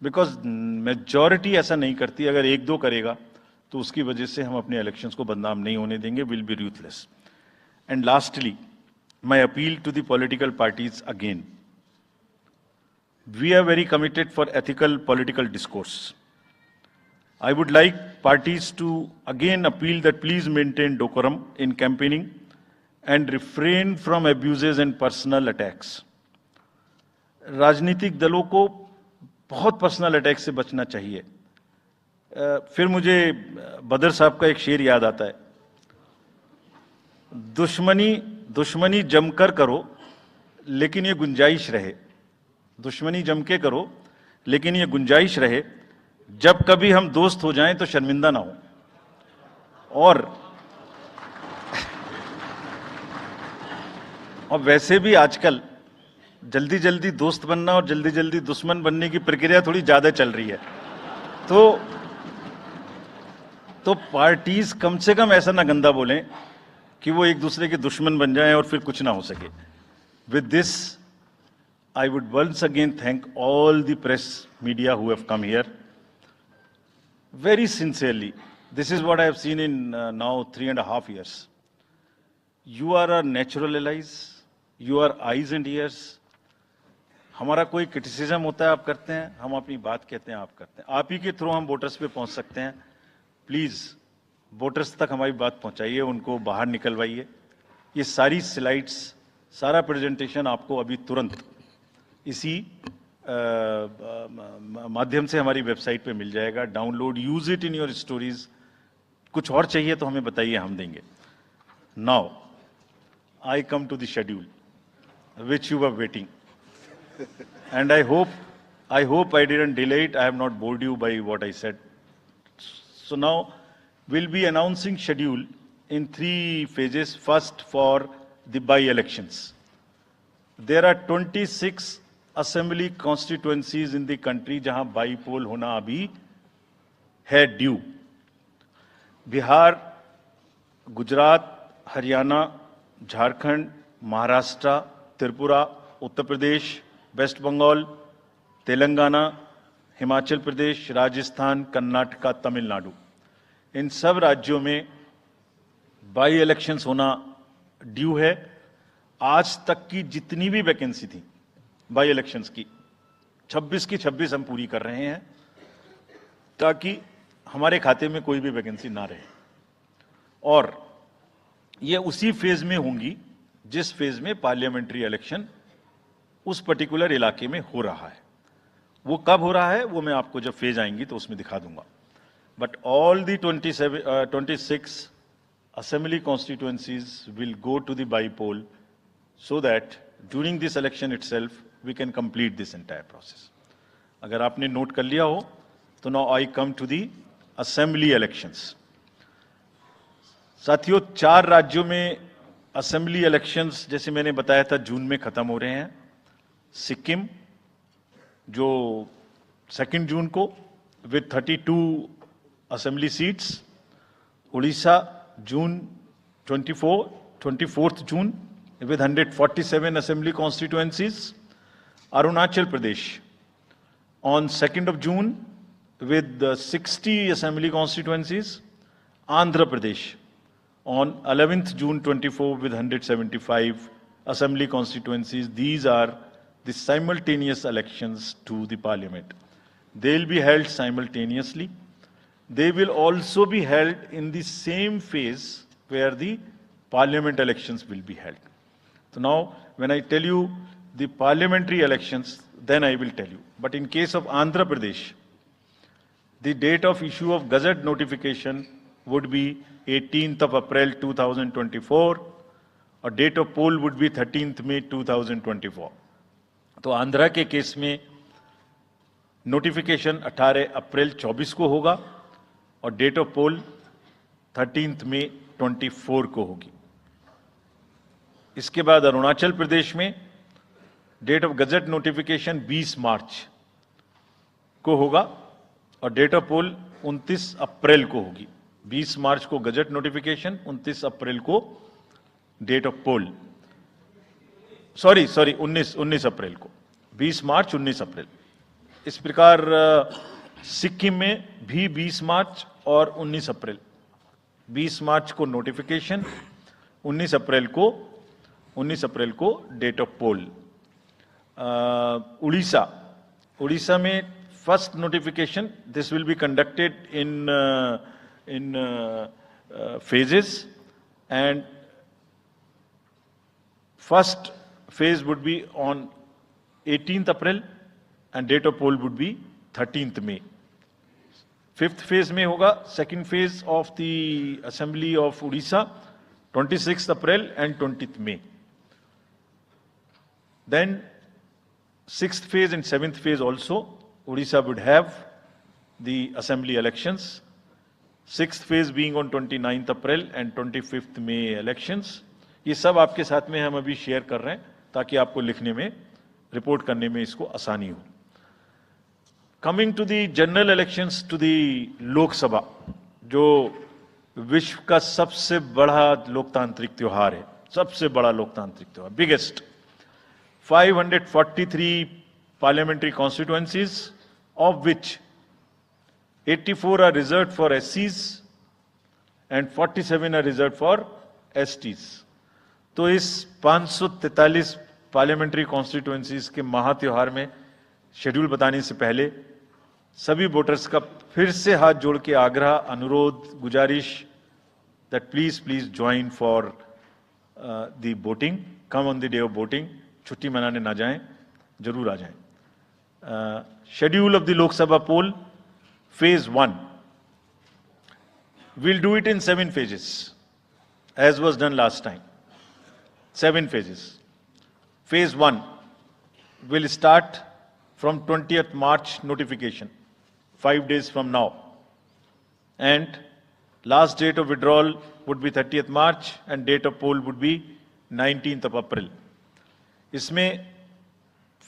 because majority ऐसा नहीं करती. अगर 1-2 करेगा तो उसकी वजह से हम अपने इलेक्शंस को बदनाम नहीं होने देंगे. Will be ruthless. And lastly, my appeal to the political parties again. We are very committed for ethical political discourse. I would like parties to again appeal that please maintain decorum in campaigning and refrain from abuses and personal attacks. राजनीतिक दलों को बहुत personal attack से बचना चाहिए. फिर मुझे बदर साहब का एक शेर याद आता है, दुश्मनी जमकर करो लेकिन ये गुंजाइश रहे. दुश्मनी जम के करो लेकिन ये गुंजाइश रहे, जब कभी हम दोस्त हो जाएं तो शर्मिंदा ना हो. और वैसे भी आजकल जल्दी जल्दी दोस्त बनना और जल्दी जल्दी दुश्मन बनने की प्रक्रिया थोड़ी ज्यादा चल रही है. तो पार्टीज कम से कम ऐसा ना गंदा बोलें कि वो एक दूसरे के दुश्मन बन जाएं और फिर कुछ ना हो सके. With this I would once again thank all the press media who have come here. Very sincerely, this is what I have seen in now 3.5 years. You are our natural allies, you are eyes and ears. हमारा कोई criticism होता है आप करते हैं, हम अपनी बात कहते हैं आप करते हैं. आप ही के थ्रू हम वोटर्स पे पहुंच सकते हैं. प्लीज वोटर्स तक हमारी बात पहुंचाइए, उनको बाहर निकलवाइए. ये सारी स्लाइड्स, सारा प्रेजेंटेशन आपको अभी तुरंत इसी माध्यम से हमारी वेबसाइट पे मिल जाएगा. Download, use it in your stories. कुछ और चाहिए तो हमें बताइए, हम देंगे. Now I come to the schedule which you were waiting, and I hope I didn't delay it. I have not bored you by what I said. So now will be announcing schedule in 3 phases. First, for the by-elections. There are 26 assembly constituencies in the country जहां bypoll होना अभी है due. Bihar, Gujarat, Haryana, Jharkhand, Maharashtra, Tripura, Uttar Pradesh, waste Bengal, Telangana, Himachal Pradesh, Rajasthan, Karnataka, Tamil Nadu, इन सब राज्यों में by elections होना due है। आज तक की जितनी भी वैकेंसी थी बाई इलेक्शंस की 26 की 26 हम पूरी कर रहे हैं ताकि हमारे खाते में कोई भी वैकेंसी ना रहे। और ये उसी फेज में होंगी जिस फेज में पार्लियामेंट्री इलेक्शन उस पर्टिकुलर इलाके में हो रहा है। वो कब हो रहा है वो मैं आपको जब फेज आएंगी तो उसमें दिखा दूंगा। But all the 26 assembly constituencies will go to the by-poll so that during this election itself we can complete this entire process. अगर आपने नोट कर लिया हो तो now I come to the assembly elections. साथियों, 4 राज्यों में असेंबली इलेक्शंस जैसे मैंने बताया था जून में खत्म हो रहे हैं। सिक्किम जो 2 जून को with 32 assembly seats, Orissa June 24th June with 147 assembly constituencies, Arunachal Pradesh on 2nd June with 60 assembly constituencies, Andhra Pradesh on 11th June 24 with 175 assembly constituencies. These are the simultaneous elections to the parliament. They will be held simultaneously. They will also be held in the same phase where the parliament elections will be held. So now, when I tell you the parliamentary elections, then I will tell you. But in case of Andhra Pradesh, the date of issue of Gazette notification would be 18th of April 2024, or date of poll would be 13th May 2024. तो आंध्रा के case में notification 18 अप्रैल 24 को होगा और date of pole 13th May 24 को होगी। इसके बाद अरुणाचल प्रदेश में डेट ऑफ गजट नोटिफिकेशन 20 मार्च को होगा और डेट ऑफ पोल 29 अप्रैल को होगी। 20 मार्च को गजट नोटिफिकेशन, 29 अप्रैल को डेट ऑफ पोल। सॉरी 19 अप्रैल को, 20 मार्च 19 अप्रैल। इस प्रकार सिक्किम में भी 20 मार्च और 19 अप्रैल, 20 मार्च को नोटिफिकेशन, 19 अप्रैल को डेट ऑफ पोल। उड़ीसा में first notification, this will be conducted in phases, and first phase would be on 18th April and date of poll would be 13th May. 5th phase में होगा second phase of the assembly of Odisha, 26th April and 20th May. Then 6th phase and 7th phase also Odisha would have the assembly elections. 6th phase being on 29th April and 25th May elections. ये सब आपके साथ में हम अभी share कर रहे हैं ताकि आपको लिखने में, रिपोर्ट करने में इसको आसानी हो। Coming to the general elections to the Lok Sabha, जो विश्व का सबसे बड़ा लोकतांत्रिक त्योहार है, सबसे बड़ा लोकतांत्रिक त्योहार, biggest. 543 parliamentary constituencies, of which 84 are reserved for SCs and 47 are reserved for STs. तो इस 543 पार्लियामेंट्री कॉन्स्टिट्यूएंसीज के महात्योहार में शेड्यूल बताने से पहले सभी वोटर्स का फिर से हाथ जोड़ के आग्रह, अनुरोध, गुजारिश that please join for the voting, come on the day of voting. छुट्टी मनाने ना जाएं, जरूर आ जाएं। Schedule of the Lok Sabha poll, phase 1, we'll do it in 7 phases as was done last time. 7 phases. Phase 1 will start from 20th March notification, 5 days from now, and last date of withdrawal would be 30th March and date of poll would be 19th of April. इसमें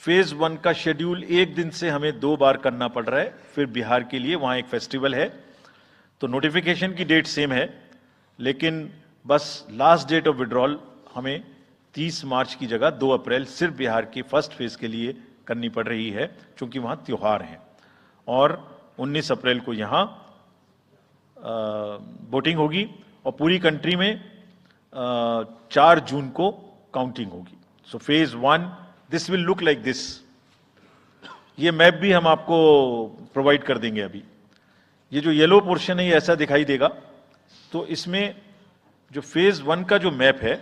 phase 1 का schedule एक दिन से हमें 2 बार करना पड़ रहा है, फिर बिहार के लिए वहां एक फेस्टिवल है, तो नोटिफिकेशन की डेट सेम है, लेकिन बस लास्ट डेट ऑफ विड्रॉल हमें 30 मार्च की जगह 2 अप्रैल सिर्फ बिहार के फर्स्ट फेज के लिए करनी पड़ रही है, क्योंकि वहां त्योहार हैं। और 19 अप्रैल को यहां वोटिंग होगी और पूरी कंट्री में 4 जून को काउंटिंग होगी। So phase 1 this will look like this. ये मैप भी हम आपको प्रोवाइड कर देंगे। अभी ये जो येलो पोर्शन है ये ऐसा दिखाई देगा। तो इसमें जो फेज 1 का जो मैप है,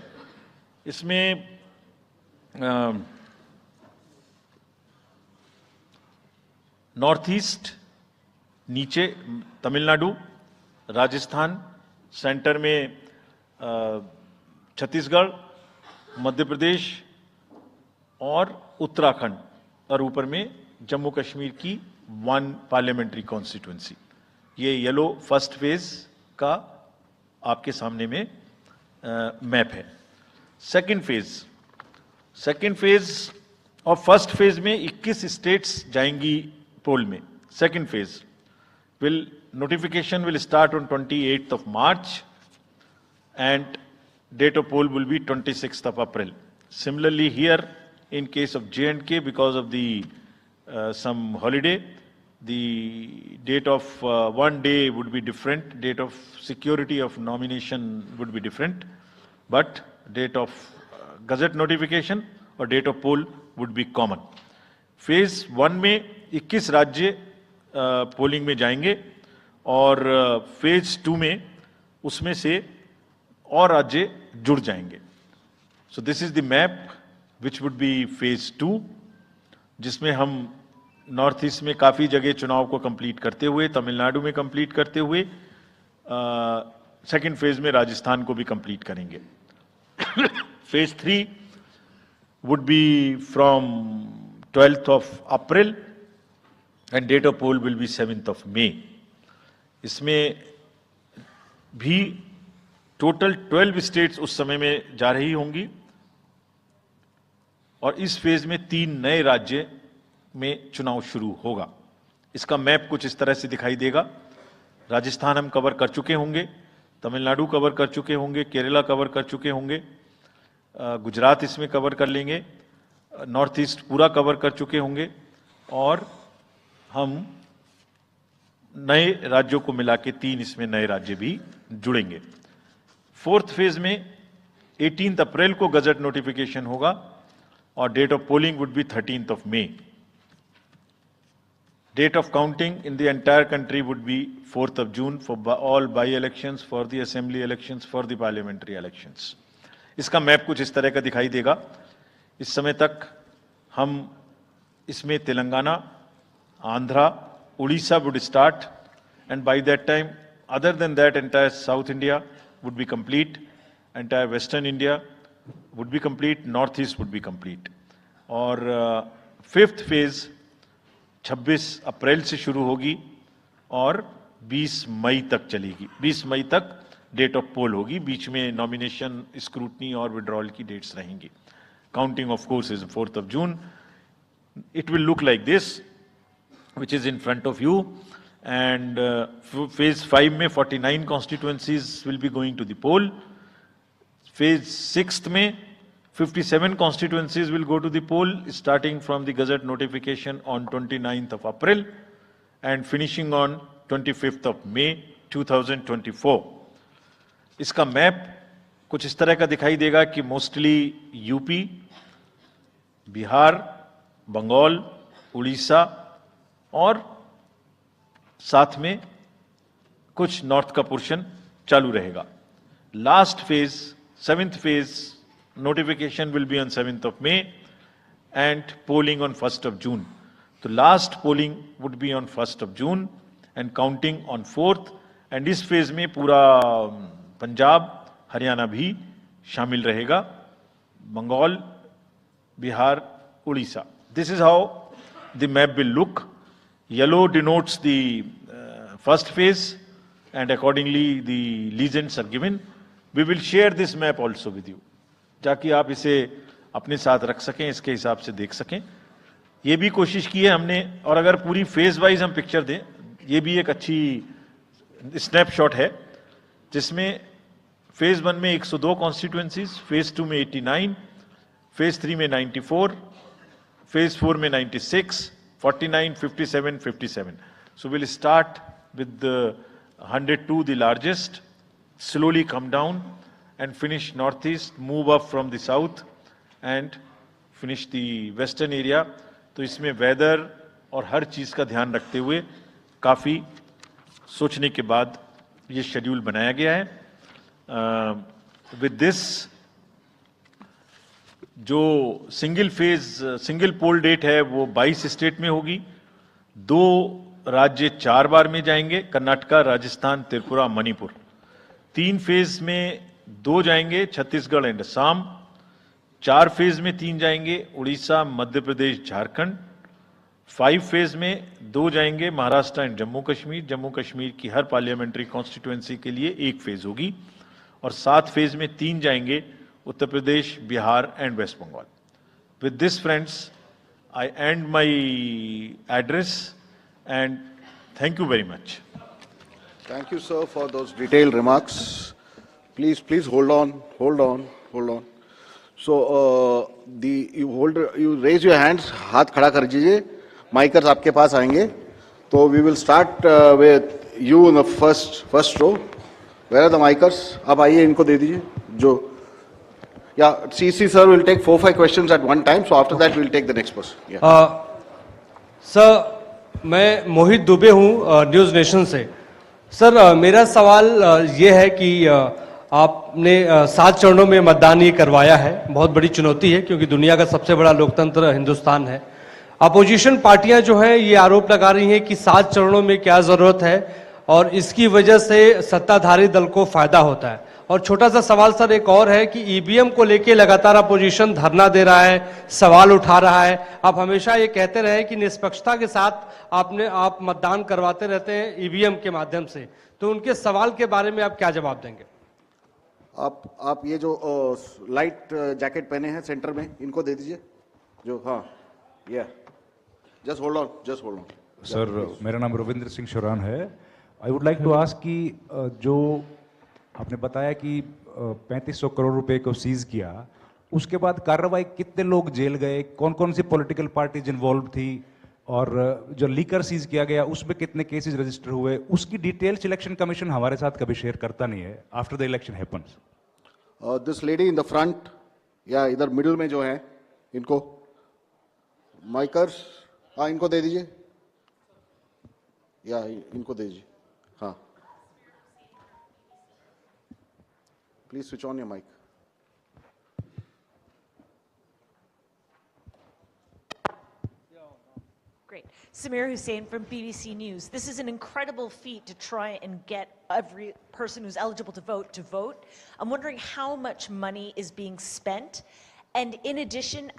इसमें नॉर्थ ईस्ट, नीचे तमिलनाडु, राजस्थान, सेंटर में छत्तीसगढ़, मध्य प्रदेश और उत्तराखंड, और ऊपर में जम्मू कश्मीर की 1 पार्लियामेंट्री कॉन्स्टिट्यूंसी। ये येलो फर्स्ट फेज का आपके सामने में मैप है। सेकंड फेज और फर्स्ट फेज में 21 स्टेट्स जाएंगी पोल में। Second phase notification will start on 28th of March and date of poll will be 26th of April. Similarly here in case of J&K, because of the some holiday, the date of one day would be different, date of security of nomination would be different, but date of gazette notification or date of poll would be common. Phase 1 में 21 राज्य polling में जाएंगे और phase 2 में उसमें से और राज्य जुड़ जाएंगे। So this is the map which would be phase 2, जिसमें हम नॉर्थ ईस्ट में काफी जगह चुनाव को कंप्लीट करते हुए, तमिलनाडु में कंप्लीट करते हुए, सेकंड फेज में राजस्थान को भी कंप्लीट करेंगे। Phase 3 would be from 12th of April and date of poll will be 7th of May. इसमें भी टोटल 12 स्टेट्स उस समय में जा रही होंगी और इस फेज में 3 नए राज्य में चुनाव शुरू होगा। इसका मैप कुछ इस तरह से दिखाई देगा। राजस्थान हम कवर कर चुके होंगे, तमिलनाडु कवर कर चुके होंगे, केरला कवर कर चुके होंगे, गुजरात इसमें कवर कर लेंगे, नॉर्थ ईस्ट पूरा कवर कर चुके होंगे और हम नए राज्यों को मिला के 3 इसमें नए राज्य भी जुड़ेंगे। फोर्थ फेज में 18 अप्रैल को गजट नोटिफिकेशन होगा और date of polling would be 13th of May. Date of counting in the entire country would be 4th of June for all by-elections, for the assembly elections, for the parliamentary elections. इसका map कुछ इस तरह का दिखाई देगा। इस समय तक हम इसमें Telangana, Andhra, Orissa would start, and by that time, other than that, entire South India would be complete, entire Western India would be complete, Northeast would be complete. और फिफ्थ फेज 26 अप्रैल से शुरू होगी और 20 मई तक चलेगी। 20 मई तक डेट ऑफ पोल होगी, बीच में नॉमिनेशन, स्क्रूटनी और विड्रॉल की डेट्स रहेंगी। Counting of course is 4th of June. It will look like this, which is in front of you, and phase 5 में 49 constituencies will be going to the poll. Phase 6 में 57 constituencies will go to the poll, starting from the gazette notification on 29th of April and finishing on 25th of May 2024. इसका map कुछ इस तरह का दिखाई देगा कि मोस्टली यूपी, बिहार, बंगाल, उड़ीसा और साथ में कुछ नॉर्थ का पोर्शन चालू रहेगा। Last phase, 7th phase, notification will be on 7th of May and polling on 1st of June. तो last polling would be on 1st of June and counting on 4th, and इस phase में पूरा पंजाब, हरियाणा भी शामिल रहेगा, Bengal, Bihar, Orissa. This is how the map will look. Yellow denotes the first phase and accordingly the legends are given. We will share this map also with you, ताकि आप इसे अपने साथ रख सकें, इसके हिसाब से देख सकें। ये भी कोशिश की है हमने, और अगर पूरी फेज वाइज हम पिक्चर दें, ये भी एक अच्छी स्नैपशॉट है, जिसमें फेज 1 में 102 कॉन्स्टिट्यूएंसीज, फेज 2 में 89, फेज 3 में 94, फेज 4 में 96, 49, 57, 57. So we'll start with the 102, the largest, slowly come down and finish northeast, move up from the south and finish the western area. तो इसमें वेदर और हर चीज का ध्यान रखते हुए काफी सोचने के बाद ये शेड्यूल बनाया गया है। विद दिस जो सिंगल पोल डेट है वो 22 स्टेट में होगी, 2 राज्य 4 बार में जाएंगे, कर्नाटका, राजस्थान, त्रिपुरा, मणिपुर। 3 फेज में 2 जाएंगे, छत्तीसगढ़ एंड असम। 4 फेज में 3 जाएंगे, उड़ीसा, मध्य प्रदेश, झारखंड। 5 फेज में 2 जाएंगे, महाराष्ट्र एंड जम्मू कश्मीर। जम्मू कश्मीर की हर पार्लियामेंट्री कॉन्स्टिट्यूएंसी के लिए 1 फेज होगी। और 7 फेज में 3 जाएंगे, Uttar Pradesh, Bihar and West Bengal. With this friends, I end my address and thank you very much. Thank you, sir, for those detailed remarks. Please hold on. So, you raise your hands, हाथ खड़ा कर दीजिए, माइकर्स आपके पास आएंगे. तो we will start with you in the first row. Where are the micers? आप आइए, इनको दे दीजिए. जो Yeah, CC sir will take 4-5 questions at one time. So after that, we'll take the next person. Yeah. Sir, मैं मोहित दुबे हूँ news nation से। Sir, मेरा सवाल ये है कि आपने 7 चरणों में मतदान ये करवाया है, बहुत बड़ी चुनौती है क्योंकि दुनिया का सबसे बड़ा लोकतंत्र हिंदुस्तान है। अपोजिशन पार्टियां जो हैं ये आरोप लगा रही हैं कि 7 चरणों में क्या जरूरत है और इसकी वजह से सत्ताधारी दल को फायदा होता है। और छोटा सा सवाल सर एक और है कि ईवीएम को लेके लगातार अपोजिशन धरना दे रहा है, सवाल उठा रहा है। आप हमेशा ये कहते रहे कि निष्पक्षता के साथ आप मतदान करवाते रहते हैं ईवीएम के माध्यम से, तो उनके सवाल के बारे में आप क्या जवाब देंगे? आप ये जो लाइट जैकेट पहने हैं सेंटर में, इनको दे दीजिए। जो हाँ, ये जस्ट होल्ड ऑन। सर, मेरा नाम रविंद्र सिंह शोरान है। I would like to ask कि जो आपने बताया कि 3500 करोड़ रुपए को सीज किया, उसके बाद कार्रवाई कितने लोग जेल गए, कौन कौन सी पॉलिटिकल पार्टीज इन्वॉल्व थी, और जो लीकर सीज किया गया उसमें कितने केसेस रजिस्टर हुए, उसकी डिटेल्स इलेक्शन कमीशन हमारे साथ कभी शेयर करता नहीं है after the election happens. This lady in the front या इधर मिडिल में जो है, इनको माइकर्स, हाँ इनको दे दीजिए, या इनको दे दीजिए। हाँ, please switch on your mic. Great. Samir Hussain from BBC News. This is an incredible feat to try and get every person who's eligible to vote. I'm wondering how much money is being spent, and in addition,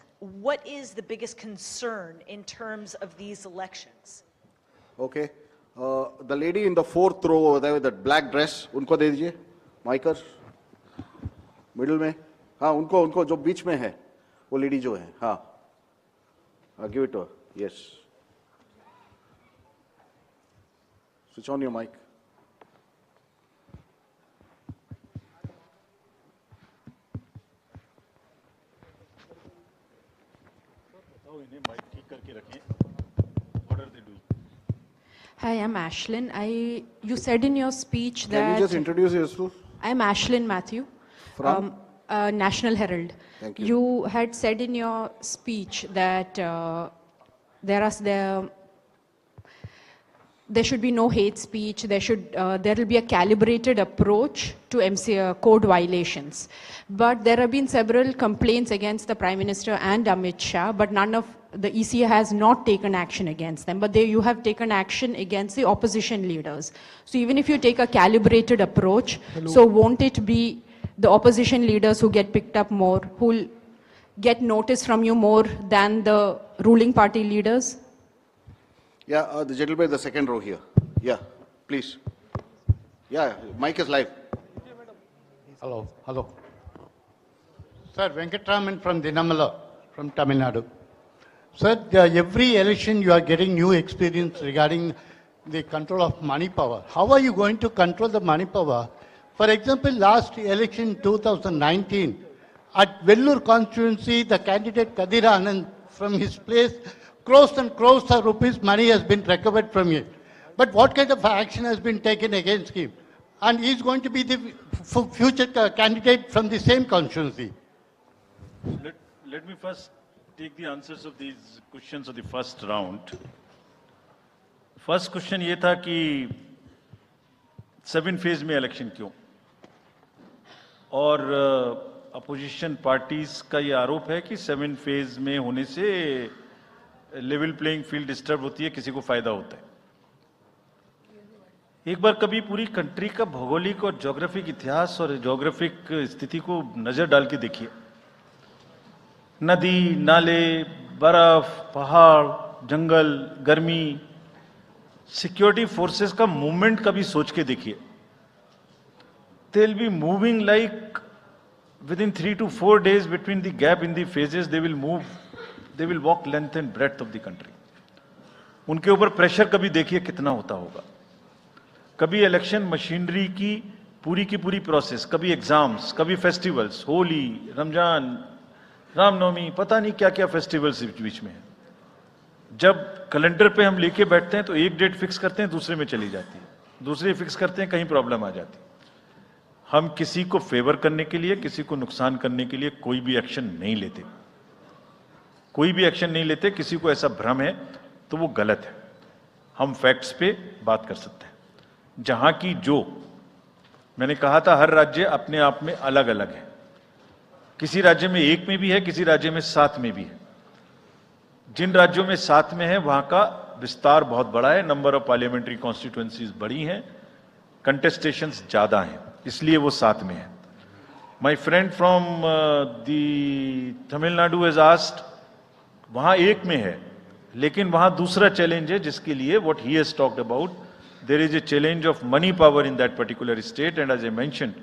what is the biggest concern in terms of these elections? Okay. The lady in the 4th row over there with that black dress, उनको दे दीजिए माइकर्स, middle में। हाँ, उनको जो बीच में है वो lady जो है, हाँ, give it to her. Yes, switch on your mic. Hi, I'm Ashlyn. You said in your speech that... Can you just introduce yourself? I'm Ashlyn Matthew. From? National Herald. Thank you. You had said in your speech that there should be no hate speech. There will be a calibrated approach to code violations. But there have been several complaints against the Prime Minister and Amit Shah, but the ECA has not taken action against them. But you have taken action against the opposition leaders. So even if you take a calibrated approach, so won't it be the opposition leaders who get picked up more, who will get notice from you more than the ruling party leaders? Yeah, the gentleman in the 2nd row here. Yeah, please. Yeah, mic is live. Hello. Sir, Venkatraman from Dinamala, from Tamil Nadu. Sir, every election you are getting new experience regarding the control of money power. How are you going to control the money power? For example, last election 2019, at Vellore constituency, the candidate Kadir Anand, from his place, crores and crores of rupees money has been recovered from him. But what kind of action has been taken against him? And he's going to be the future candidate from the same constituency. Let me first take the answers of these questions of the first round. First question ये था कि 7 phase में election क्यों, और opposition parties का ये आरोप है कि 7 फेज में होने से लेवल प्लेइंग फील्ड डिस्टर्ब होती है, किसी को फायदा होता है। एक बार कभी पूरी कंट्री का भौगोलिक और ज्योग्राफिक इतिहास और ज्योग्राफिक स्थिति को नजर डाल के देखिए। नदी, नाले, बर्फ, पहाड़, जंगल, गर्मी, सिक्योरिटी फोर्सेस का मूवमेंट कभी सोच के देखिए। दे will be moving like within 3 to 4 days between the gap in the phases, they will move, they will walk length and breadth of the country. उनके ऊपर प्रेशर कभी देखिए कितना होता होगा। कभी इलेक्शन मशीनरी की पूरी प्रोसेस, कभी एग्जाम्स, कभी फेस्टिवल्स, होली, रमजान, रामनवमी, पता नहीं क्या क्या फेस्टिवल्स बीच में है। जब कैलेंडर पे हम लेके बैठते हैं तो एक डेट फिक्स करते हैं, दूसरे में चली जाती है, दूसरे फिक्स करते हैं, कहीं प्रॉब्लम आ जाती है। हम किसी को फेवर करने के लिए, किसी को नुकसान करने के लिए कोई भी एक्शन नहीं लेते, कोई भी एक्शन नहीं लेते। किसी को ऐसा भ्रम है तो वो गलत है। हम फैक्ट्स पे बात कर सकते हैं। जहां की जो मैंने कहा था, हर राज्य अपने आप में अलग अलग है। किसी राज्य में 1 में भी है, किसी राज्य में 7 में भी है। जिन राज्यों में 7 में है वहां का विस्तार बहुत बड़ा है, नंबर ऑफ पार्लियामेंट्री कॉन्स्टिट्यूएंसीज बड़ी हैं, कंटेस्टेशंस ज्यादा हैं, इसलिए वो 7 में है। My friend from the Tamil Nadu has asked, वहां 1 में है, लेकिन वहां दूसरा चैलेंज है जिसके लिए what he has talked about, there is a challenge of money power in that particular state, and as I mentioned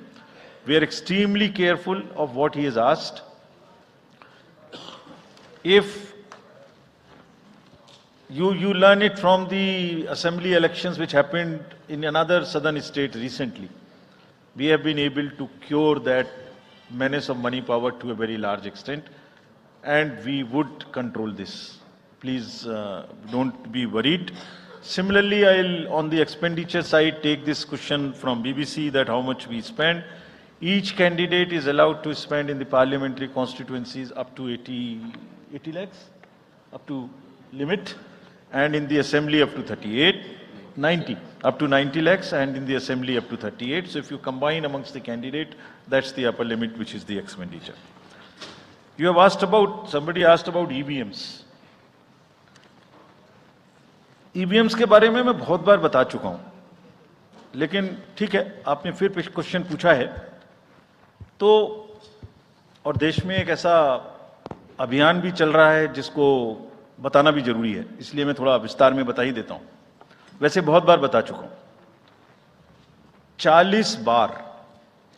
we are extremely careful of what he has asked. If you learn it from the assembly elections which happened in another southern state recently. We have been able to cure that menace of money power to a very large extent, and we would control this. Please don't be worried. Similarly, I'll on the expenditure side take this question from BBC that how much we spend. Each candidate is allowed to spend in the parliamentary constituencies up to 80 lakhs, up to limit, and in the assembly up to 90 up to 90 lakhs, and in the assembly up to 38. So if you combine amongst the candidate, that's the upper limit, which is the expenditure. You have asked about, somebody asked about EVMs. EVMs के बारे में मैं बहुत बार बता चुका हूं, लेकिन ठीक है, आपने फिर क्वेश्चन पूछा है तो, और देश में एक ऐसा अभियान भी चल रहा है जिसको बताना भी जरूरी है, इसलिए मैं थोड़ा विस्तार में बता ही देता हूं। वैसे बहुत बार बता चुका हूं, 40 बार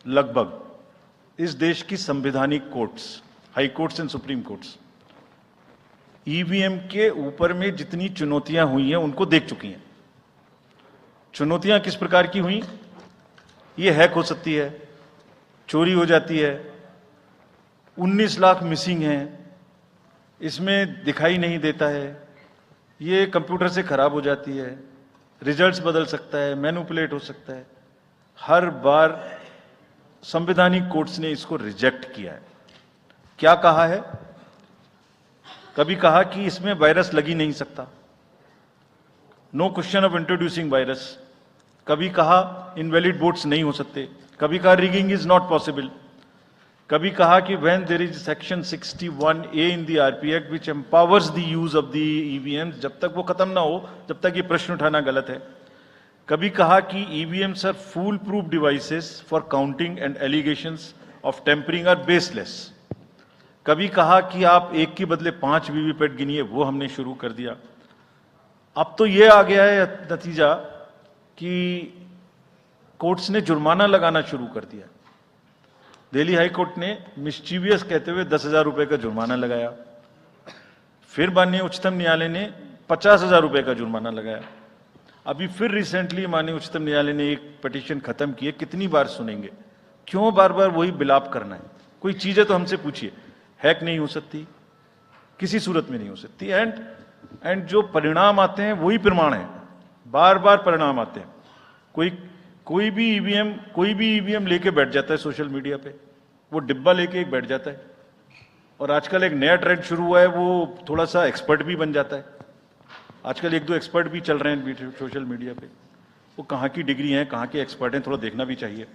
लगभग इस देश की संवैधानिक courts, high courts and supreme courts EVM के ऊपर में जितनी चुनौतियां हुई हैं उनको देख चुकी हैं। चुनौतियां किस प्रकार की हुई? ये हैक हो सकती है, चोरी हो जाती है, 19 लाख मिसिंग हैं, इसमें दिखाई नहीं देता है, ये कंप्यूटर से खराब हो जाती है, रिजल्ट्स बदल सकता है, मैनिपुलेट हो सकता है। हर बार संवैधानिक कोर्ट्स ने इसको रिजेक्ट किया है। क्या कहा है? कभी कहा कि इसमें वायरस लग ही नहीं सकता, no question of introducing virus. कभी कहा इनवैलिड वोट्स नहीं हो सकते, कभी कहा रिगिंग इज नॉट पॉसिबल, कभी कहा कि when there is section 61A in the RP Act which empowers the use of the EVMs, जब तक वो खत्म ना हो जब तक ये प्रश्न उठाना गलत है। कभी कहा कि EVMs are fool proof devices for counting and allegations of tampering are baseless। कभी कहा कि आप 1 के बदले 5 वीवीपैट गिनिए, वो हमने शुरू कर दिया। अब तो ये आ गया है नतीजा कि कोर्ट्स ने जुर्माना लगाना शुरू कर दिया। दिल्ली हाई कोर्ट ने मिस्चीवियस कहते हुए 10,000 रुपए का जुर्माना लगाया। फिर माननीय उच्चतम न्यायालय ने 50,000 रुपए का जुर्माना लगाया। अभी फिर रिसेंटली माननीय उच्चतम न्यायालय ने एक पिटीशन खत्म की है। कितनी बार सुनेंगे? क्यों बार बार वही बिलाप करना है? कोई चीजें तो हमसे पूछिए। हैक नहीं हो सकती, किसी सूरत में नहीं हो सकती। एंड जो परिणाम आते हैं वही प्रमाण है, बार बार परिणाम आते हैं। कोई भी ईवीएम लेके बैठ जाता है सोशल मीडिया पे, वो डिब्बा लेके एक बैठ जाता है। और आजकल एक नया ट्रेंड शुरू हुआ है, वो थोड़ा सा एक्सपर्ट भी बन जाता है। आजकल 1-2 एक्सपर्ट भी चल रहे हैं सोशल मीडिया पे। वो कहाँ की डिग्री हैं, कहाँ के एक्सपर्ट हैं, थोड़ा देखना भी चाहिए।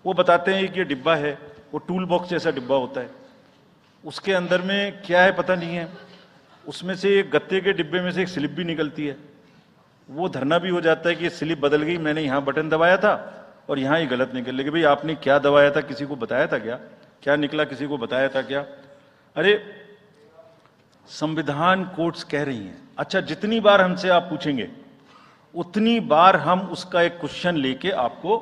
वो बताते हैं कि ये डिब्बा है, वो टूल बॉक्स जैसा डिब्बा होता है, उसके अंदर में क्या है पता नहीं है। उसमें से एक गत्ते के डिब्बे में से एक स्लिप भी निकलती है। वो धरना भी हो जाता है कि ये स्लिप बदल गई, मैंने यहाँ बटन दबाया था और यहाँ ही गलत निकल गई। भाई आपने क्या दबाया था, किसी को बताया था क्या? क्या निकला, किसी को बताया था क्या? अरे संविधान कोर्ट्स कह रही हैं। अच्छा, जितनी बार हमसे आप पूछेंगे उतनी बार हम उसका एक क्वेश्चन लेके आपको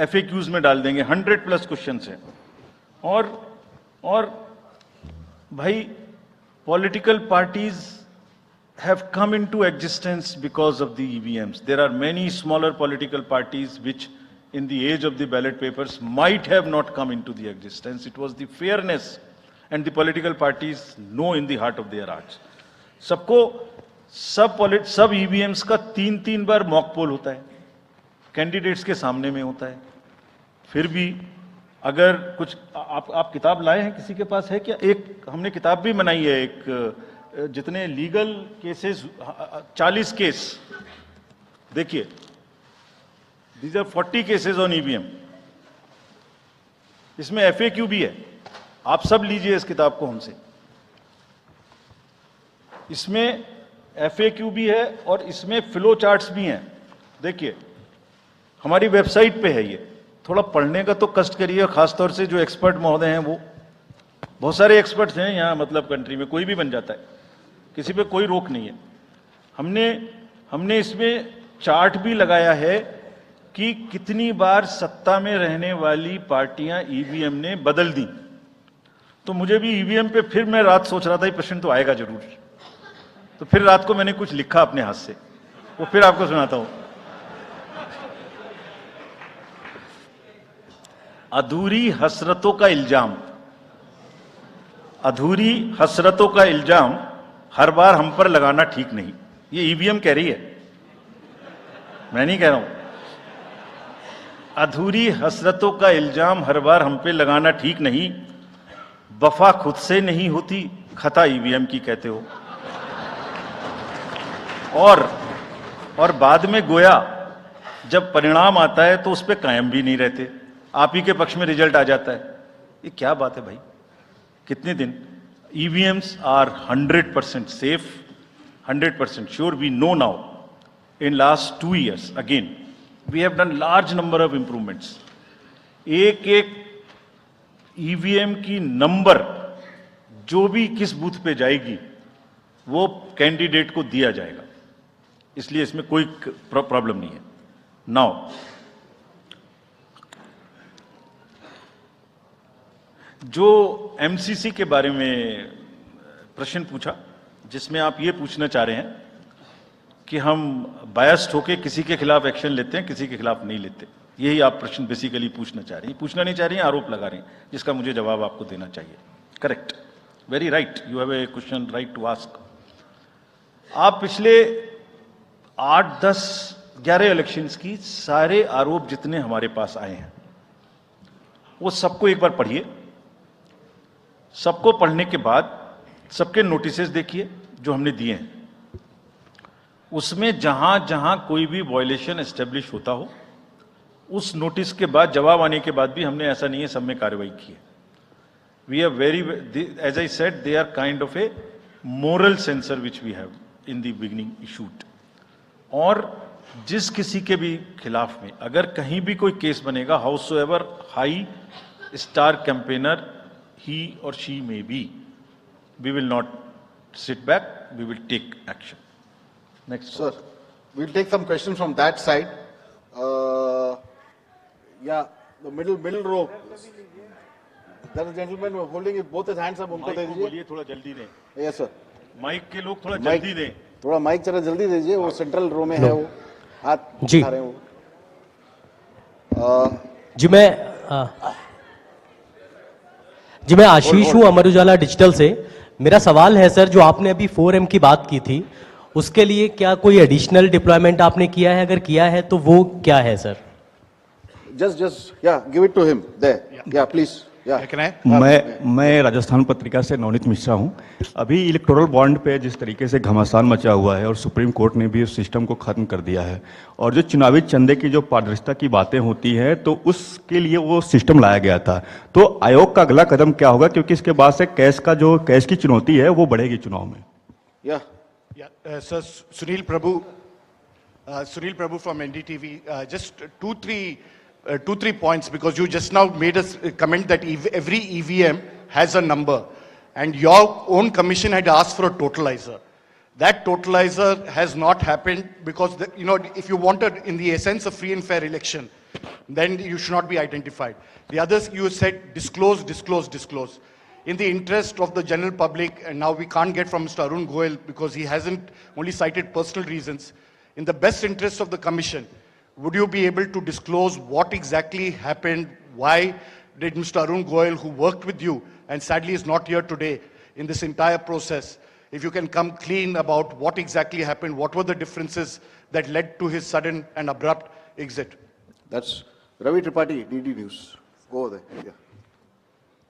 FAQs में डाल देंगे। 100+ क्वेश्चन हैं। और भाई political parties have come into existence because of the EVMs. There are many smaller political parties which in the age of the ballot papers might have not come into the existence. It was the fairness and the political parties know in the heart of their hearts. सब EVMs का 3-3 बार mock poll होता है, candidates के सामने में होता है। फिर भी अगर कुछ आप किताब लाए हैं, किसी के पास है क्या? एक हमने किताब भी बनाई है, एक जितने लीगल केसेस 40 केस, देखिए these are 40 cases on EVM. इसमें FAQ भी है, आप सब लीजिए इस किताब को हमसे। इसमें FAQ भी है और इसमें फ्लो चार्ट्स भी हैं। देखिए हमारी वेबसाइट पे है ये, थोड़ा पढ़ने का तो कष्ट करिए। खासतौर से जो एक्सपर्ट महोदय हैं, वो बहुत सारे एक्सपर्ट्स हैं यहाँ, मतलब कंट्री में कोई भी बन जाता है, किसी पे कोई रोक नहीं है। हमने इसमें चार्ट भी लगाया है कि कितनी बार सत्ता में रहने वाली पार्टियां ईवीएम ने बदल दी। तो मुझे भी ईवीएम पे फिर मैं रात सोच रहा था ये प्रश्न तो आएगा जरूर, तो फिर रात को मैंने कुछ लिखा अपने हाथ से, वो फिर आपको सुनाता हूं। अधूरी हसरतों का इल्जाम, अधूरी हसरतों का इल्जाम हर बार हम पर लगाना ठीक नहीं। ये ईवीएम कह रही है, मैं नहीं कह रहा हूं। अधूरी हसरतों का इल्जाम हर बार हम पे लगाना ठीक नहीं। वफा खुद से नहीं होती, खता ईवीएम की कहते हो। और बाद में गोया जब परिणाम आता है तो उस पर कायम भी नहीं रहते, आप ही के पक्ष में रिजल्ट आ जाता है। ये क्या बात है भाई? कितने दिन? EVMs are 100% safe, 100% sure. We know now. In last 2 years, again, we have done large number of improvements. एक EVM की नंबर जो भी किस बूथ पे जाएगी वो कैंडिडेट को दिया जाएगा, इसलिए इसमें कोई प्रॉब्लम नहीं है। नाउ जो MCC के बारे में प्रश्न पूछा, जिसमें आप ये पूछना चाह रहे हैं कि हम बायस्ड होके किसी के खिलाफ एक्शन लेते हैं, किसी के खिलाफ नहीं लेते, यही आप प्रश्न बेसिकली पूछना चाह रहे हैं। पूछना नहीं चाह रही हैं, आरोप लगा रहे हैं, जिसका मुझे जवाब आपको देना चाहिए। Correct, very right, you have a question right to ask. आप पिछले 8, 10, 11 इलेक्शंस की सारे आरोप जितने हमारे पास आए हैं वो सबको एक बार पढ़िए। सबको पढ़ने के बाद सबके नोटिसेस देखिए जो हमने दिए हैं, उसमें जहां जहां कोई भी वायलेशन एस्टेब्लिश होता हो उस नोटिस के बाद, जवाब आने के बाद भी हमने ऐसा नहीं है सब में कार्रवाई की है। We are very, as I said, they are kind of a moral censor which we have in the beginning issued. और जिस किसी के भी खिलाफ में अगर कहीं भी कोई केस बनेगा, however high star campaigner he or she may be, we will not sit back, we will take action. Next. Sir, we'll take some questions from that side. Yeah, the middle row. That is gentleman holding both his hands up. उनको दे दीजिए. बोलिए थोड़ा जल्दी दें. Yes sir. Mic के लोग थोड़ा जल्दी दें. थोड़ा माइक जरा जल्दी दीजिए. वो सेंट्रल रो में है वो. हाथ जी. उठा रहे हैं वो. जी मैं आशीष हूँ अमर उजाला डिजिटल से. मेरा सवाल है सर, जो आपने अभी 4M की बात की थी, उसके लिए क्या कोई एडिशनल डिप्लॉयमेंट आपने किया है? अगर किया है तो वो क्या है sir? Just yeah, give it to him there. Yeah, please. मैं राजस्थान पत्रिका से नवनीत मिश्रा हूं. अभी इलेक्टोरल बॉन्ड पे जिस तरीके से घमासान मचा हुआ है और सुप्रीम कोर्ट ने भी उस सिस्टम को खत्म कर दिया है, और जो चुनावी चंदे की जो पारदर्शिता की बातें होती हैं, तो उसके लिए वो सिस्टम लाया गया था. तो आयोग का अगला कदम क्या होगा, क्योंकि इसके बाद से कैश की चुनौती है वो बढ़ेगी चुनाव में. Sir, Sunil Prabhu from NDTV. Just two, three points, because you just now made a comment that every EVM has a number, and your own commission had asked for a totalizer. That totalizer has not happened because, if you wanted, in the essence, a free and fair election, then you should not be identified. The others, you said disclose. In the interest of the general public, and now we can't get from Mr. Arun Goel because he hasn't only cited personal reasons. In the best interest of the commission, would you be able to disclose what exactly happened? Why did Mr. Arun Goel, who worked with you and sadly is not here today in this entire process, if you can come clean about what exactly happened, what were the differences that led to his sudden and abrupt exit? That's Ravi Tripathi, DD News. Go there. Yeah.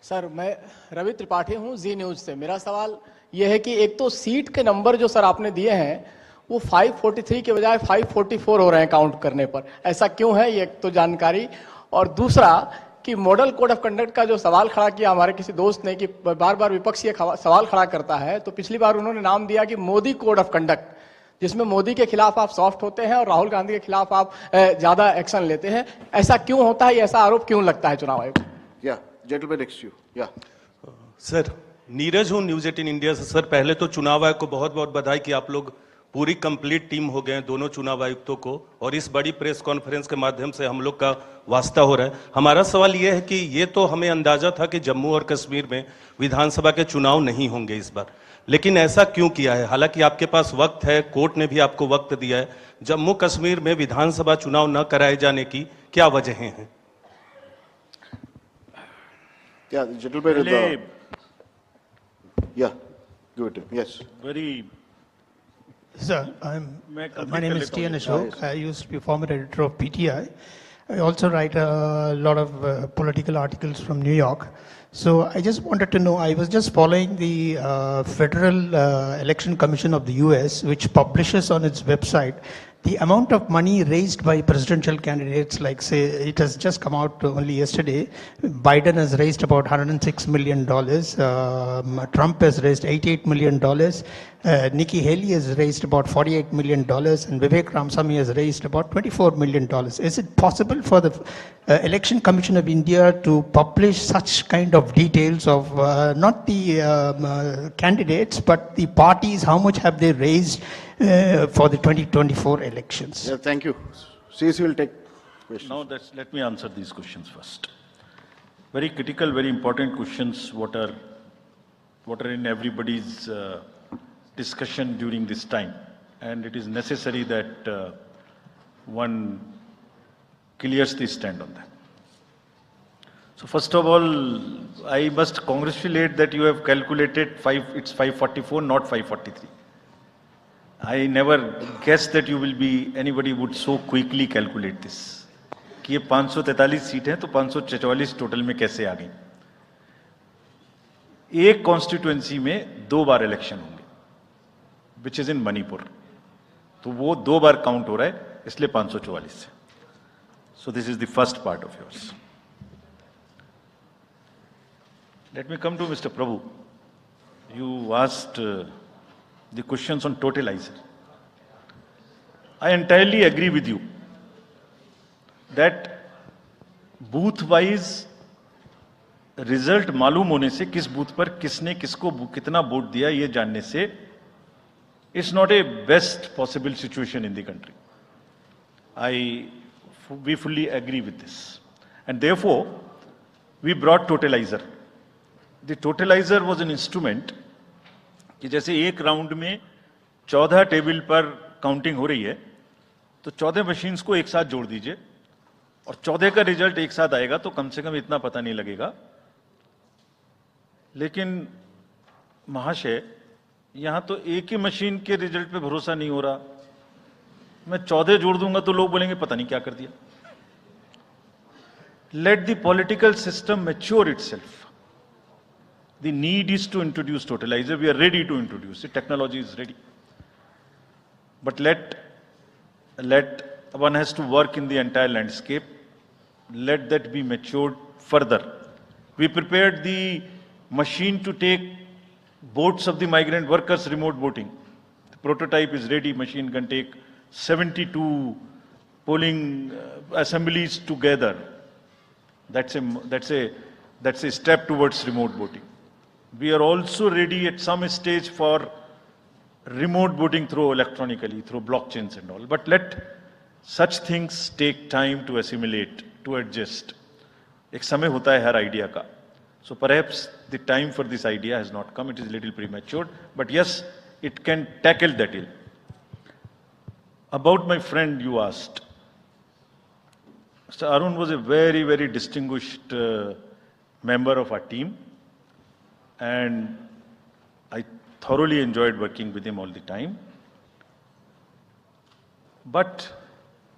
Sir, मैं रवि त्रिपाठी हूँ जी news से. मेरा सवाल यह है कि एक तो सीट के नंबर जो सर आपने दिए हैं वो 543 के बजाय 544 हो रहे हैं काउंट करने पर. ऐसा क्यों है, ये एक तो जानकारी. और दूसरा कि मॉडल कोड ऑफ कंडक्ट का जो सवाल खड़ा किया हमारे किसी दोस्त ने कि बार बार विपक्ष ये सवाल खड़ा करता है, तो पिछली बार उन्होंने नाम दिया कि मोदी कोड ऑफ कंडक्ट, जिसमें मोदी के खिलाफ आप सॉफ्ट होते हैं और राहुल गांधी के खिलाफ आप ज्यादा एक्शन लेते हैं. ऐसा क्यों होता है, ऐसा आरोप क्यों लगता है चुनाव आयोग? Gentleman next to you. Yeah. Sir, Neeraj हूँ न्यूज 18 इंडिया से. सर, पहले तो चुनाव आयोग को बहुत बहुत बधाई कि आप लोग पूरी कंप्लीट टीम हो गए हैं, दोनों चुनाव आयुक्तों को, और इस बड़ी प्रेस कॉन्फ्रेंस के माध्यम से हम लोग का वास्ता हो रहा है. हमारा सवाल ये है कि ये तो हमें अंदाजा था कि जम्मू और कश्मीर में विधानसभा के चुनाव नहीं होंगे इस बार, लेकिन ऐसा क्यों किया है? हालांकि आपके पास वक्त है, कोर्ट ने भी आपको वक्त दिया है. जम्मू कश्मीर में विधानसभा चुनाव न कराए जाने की क्या वजहें हैं? Yeah, the gentleman with the... Yeah, give it to him. Yes. Very... Sir, my name is T.N. Ashok. I used to be former editor of PTI. I also write a lot of political articles from New York. So I just wanted to know, I was just following the Federal Election Commission of the US, which publishes on its website the amount of money raised by presidential candidates. Like, say, it has just come out only yesterday. Biden has raised about $106 million. Trump has raised $88 million. Nikki Haley has raised about $48 million. And Vivek Ramaswamy has raised about $24 million. Is it possible for the Election Commission of India to publish such kind of details of not the candidates, but the parties? How much have they raised for the 2024 elections? Yeah, thank you. CC will take questions. Now let me answer these questions first. Very critical, very important questions. What are in everybody's discussion during this time, and it is necessary that one clears the stand on that. So first of all, I must congratulate that you have calculated it's 544, not 543. I never guessed that anybody would so quickly calculate this. कि ये 543 seat हैं तो 544 total में कैसे आ गई? एक constituency में 2 बार election होंगे, विच इज इन मणिपुर, तो वो 2 बार काउंट हो रहा है, इसलिए 544 से. So this is the first part of yours. Let me come to Mr. Prabhu. You asked the questions on totalizer. I entirely agree with you that booth-wise result मालूम होने से किस बूथ पर किसने किसको कितना वोट दिया ये जानने से it's not a best possible situation in the country. We fully agree with this, and therefore we brought totalizer. The totaliser was an instrument कि जैसे एक राउंड में 14 टेबल पर काउंटिंग हो रही है, तो 14 मशीन्स को एक साथ जोड़ दीजिए और 14 का रिजल्ट एक साथ आएगा, तो कम से कम इतना पता नहीं लगेगा। लेकिन महाशय, यहां तो एक ही मशीन के रिजल्ट पे भरोसा नहीं हो रहा। मैं 14 जोड़ दूंगा तो लोग बोलेंगे पता नहीं क्या कर दिया। Let the political system mature itself. The need is to introduce totalizer. We are ready to introduce it. Technology is ready. But let one has to work in the entire landscape. Let that be matured further. We prepared the machine to take votes of the migrant workers remote voting. The prototype is ready. Machine can take 72 polling assemblies together. That's a step towards remote voting. We are also ready at some stage for remote voting through electronically, through blockchains and all. But let such things take time to assimilate, to adjust. एक समय होता है हर idea का. So perhaps the time for this idea has not come. It is a little premature. But yes, it can tackle that ill. About my friend you asked. Mr. Arun was a very, very distinguished member of our team. And I thoroughly enjoyed working with him all the time. But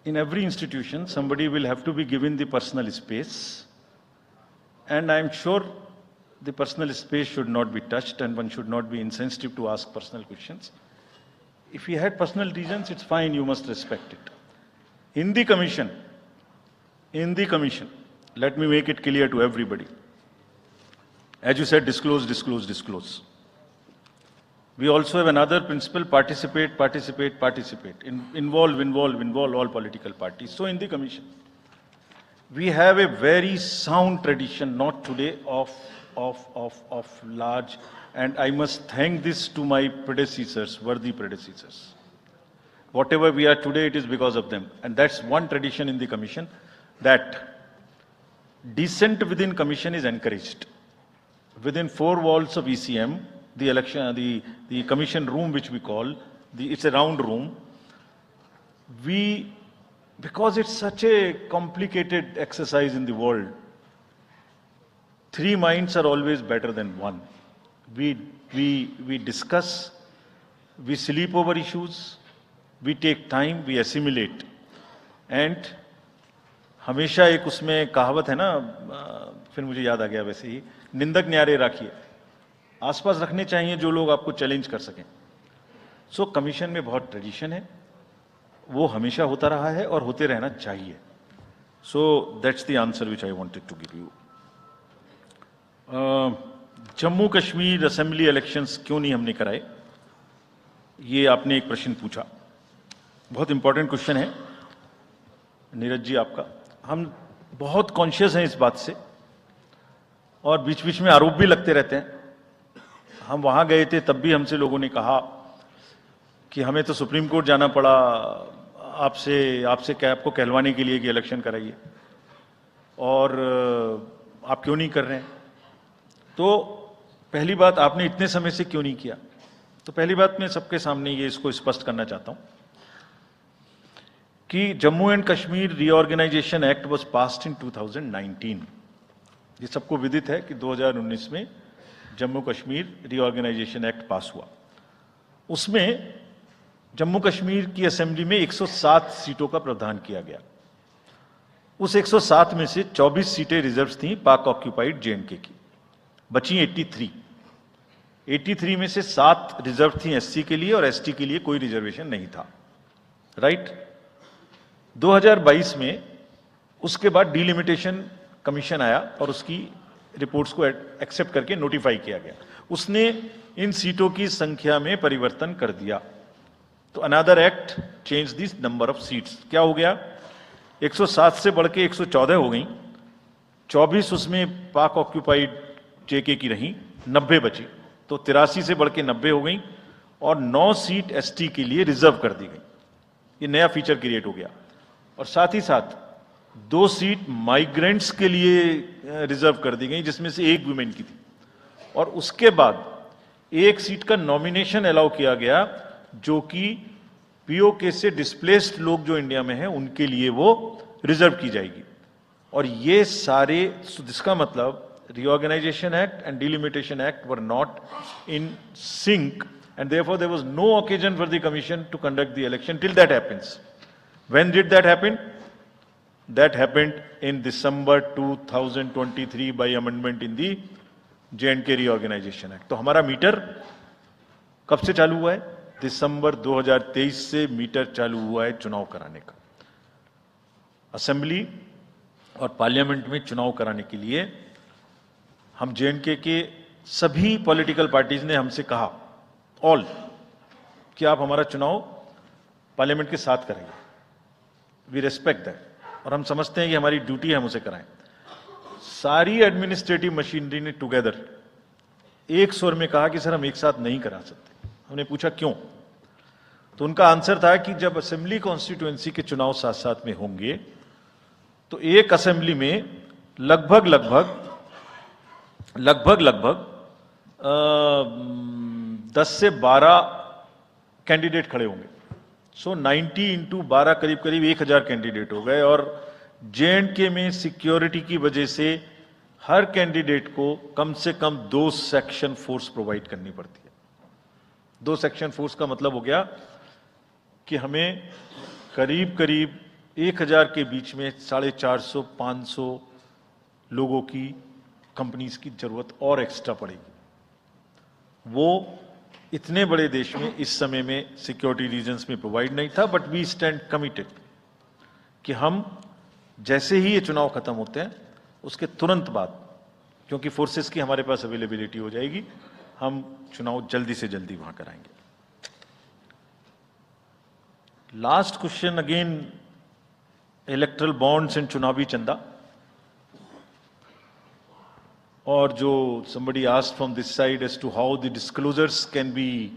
in every institution, somebody will have to be given the personal space. And I'm sure the personal space should not be touched and one should not be insensitive to ask personal questions. If he had personal reasons, it's fine, you must respect it. In the commission, let me make it clear to everybody. As you said, disclose, disclose, disclose. We also have another principle, participate. Involve all political parties. So in the commission, we have a very sound tradition, not today, of large, and I must thank this to my predecessors, worthy predecessors. Whatever we are today, it is because of them. And that's one tradition in the commission, that dissent within commission is encouraged. Within 4 walls of ECM, the commission room, which we call, it's a round room. Because it's such a complicated exercise in the world, 3 minds are always better than 1. We discuss, we sleep over issues, we take time, we assimilate. And हमेशा एक उसमें कहावत है ना, फिर मुझे याद आ गया वैसे ही, निंदक न्यारे रखिए, आसपास रखने चाहिए जो लोग आपको चैलेंज कर सकें. सो कमीशन में बहुत ट्रेडिशन है, वो हमेशा होता रहा है और होते रहना चाहिए. So that's the answer which I wanted to give you. Jammu Kashmir assembly elections क्यों नहीं हमने कराए, ये आपने एक प्रश्न पूछा. बहुत इंपॉर्टेंट क्वेश्चन है नीरज जी आपका. हम बहुत कॉन्शियस हैं इस बात से और बीच बीच में आरोप भी लगते रहते हैं. हम वहां गए थे तब भी हमसे लोगों ने कहा कि हमें तो सुप्रीम कोर्ट जाना पड़ा आपको कहलवाने के लिए कि इलेक्शन कराइए, और आप क्यों नहीं कर रहे हैं. तो पहली बात, आपने इतने समय से क्यों नहीं किया. तो पहली बात मैं सबके सामने ये इसको स्पष्ट करना चाहता हूं कि Jammu and Kashmir reorganisation act was passed in 2019. ये सबको विदित है कि 2019 में Jammu Kashmir reorganisation act pass हुआ. उसमें जम्मू कश्मीर की असेंबली में 107 सीटों का प्रावधान किया गया. उस 107 में से 24 सीटें रिजर्व थीं पाक ऑक्यूपाइड J&K की, बची 83. 83 में से 7 रिजर्व थी SC के लिए और ST के लिए कोई रिजर्वेशन नहीं था. राइट. 2022 में उसके बाद डिलिमिटेशन कमीशन आया और उसकी रिपोर्ट्स को एक्सेप्ट करके नोटिफाई किया गया. उसने इन सीटों की संख्या में परिवर्तन कर दिया. तो another act change this number of seats. क्या हो गया, 107 से बढ़ के 114 हो गई, 24 उसमें पाक ऑक्यूपाइड JK की रही, 90 बची, तो 83 से बढ़ के 90 हो गई और 9 सीट ST के लिए रिजर्व कर दी गई. ये नया फीचर क्रिएट हो गया. और साथ ही साथ 2 सीट माइग्रेंट्स के लिए रिजर्व कर दी गई, जिसमें से 1 वुमेन की थी. और उसके बाद एक सीट का नॉमिनेशन अलाउ किया गया जो कि पीओके से डिस्प्लेस्ड लोग जो इंडिया में हैं उनके लिए वो रिजर्व की जाएगी। और ये सारे, जिसका मतलब Reorganization Act and Delimitation Act were not in sync, and therefore there was no occasion for the commission to conduct the election till that happens. When did that happen? That happened in December 2023 by amendment in the J&K Reorganization Act. तो हमारा metre कब से चालू हुआ है? दिसंबर 2023 से metre चालू हुआ है चुनाव कराने का। असेंबली और पार्लियामेंट में चुनाव कराने के लिए हम J&K के सभी पॉलिटिकल पार्टीज ने हमसे कहा, ऑल, कि आप हमारा चुनाव पार्लियामेंट के साथ कराइए। वी रेस्पेक्ट दैट, और हम समझते हैं कि हमारी ड्यूटी है हम उसे कराएं। सारी एडमिनिस्ट्रेटिव मशीनरी ने टुगेदर एक स्वर में कहा कि सर हम एक साथ नहीं करा सकते। हमने पूछा क्यों, तो उनका आंसर था कि जब असेंबली कॉन्स्टिट्यूएंसी के चुनाव साथ साथ में होंगे तो एक असेंबली में लगभग 10 से 12 कैंडिडेट खड़े होंगे। सो 90 इंटू 12 करीब 1000 कैंडिडेट हो गए, और J&K में सिक्योरिटी की वजह से हर कैंडिडेट को कम से कम 2 सेक्शन फोर्स प्रोवाइड करनी पड़ती है। 2 सेक्शन फोर्स का मतलब हो गया कि हमें करीब 1000 के बीच में 450-500 लोगों की कंपनीज की जरूरत और एक्स्ट्रा पड़ेगी। वो इतने बड़े देश में इस समय में सिक्योरिटी रीजंस में प्रोवाइड नहीं था, बट वी स्टैंड कमिटेड कि हम जैसे ही ये चुनाव खत्म होते हैं उसके तुरंत बाद, क्योंकि फोर्सेस की हमारे पास अवेलेबिलिटी हो जाएगी, हम चुनाव जल्दी से जल्दी वहां कराएंगे। Last question again, erectile bonds and चुनावी चंदा, और जो somebody asked from this side as to how the disclosures can be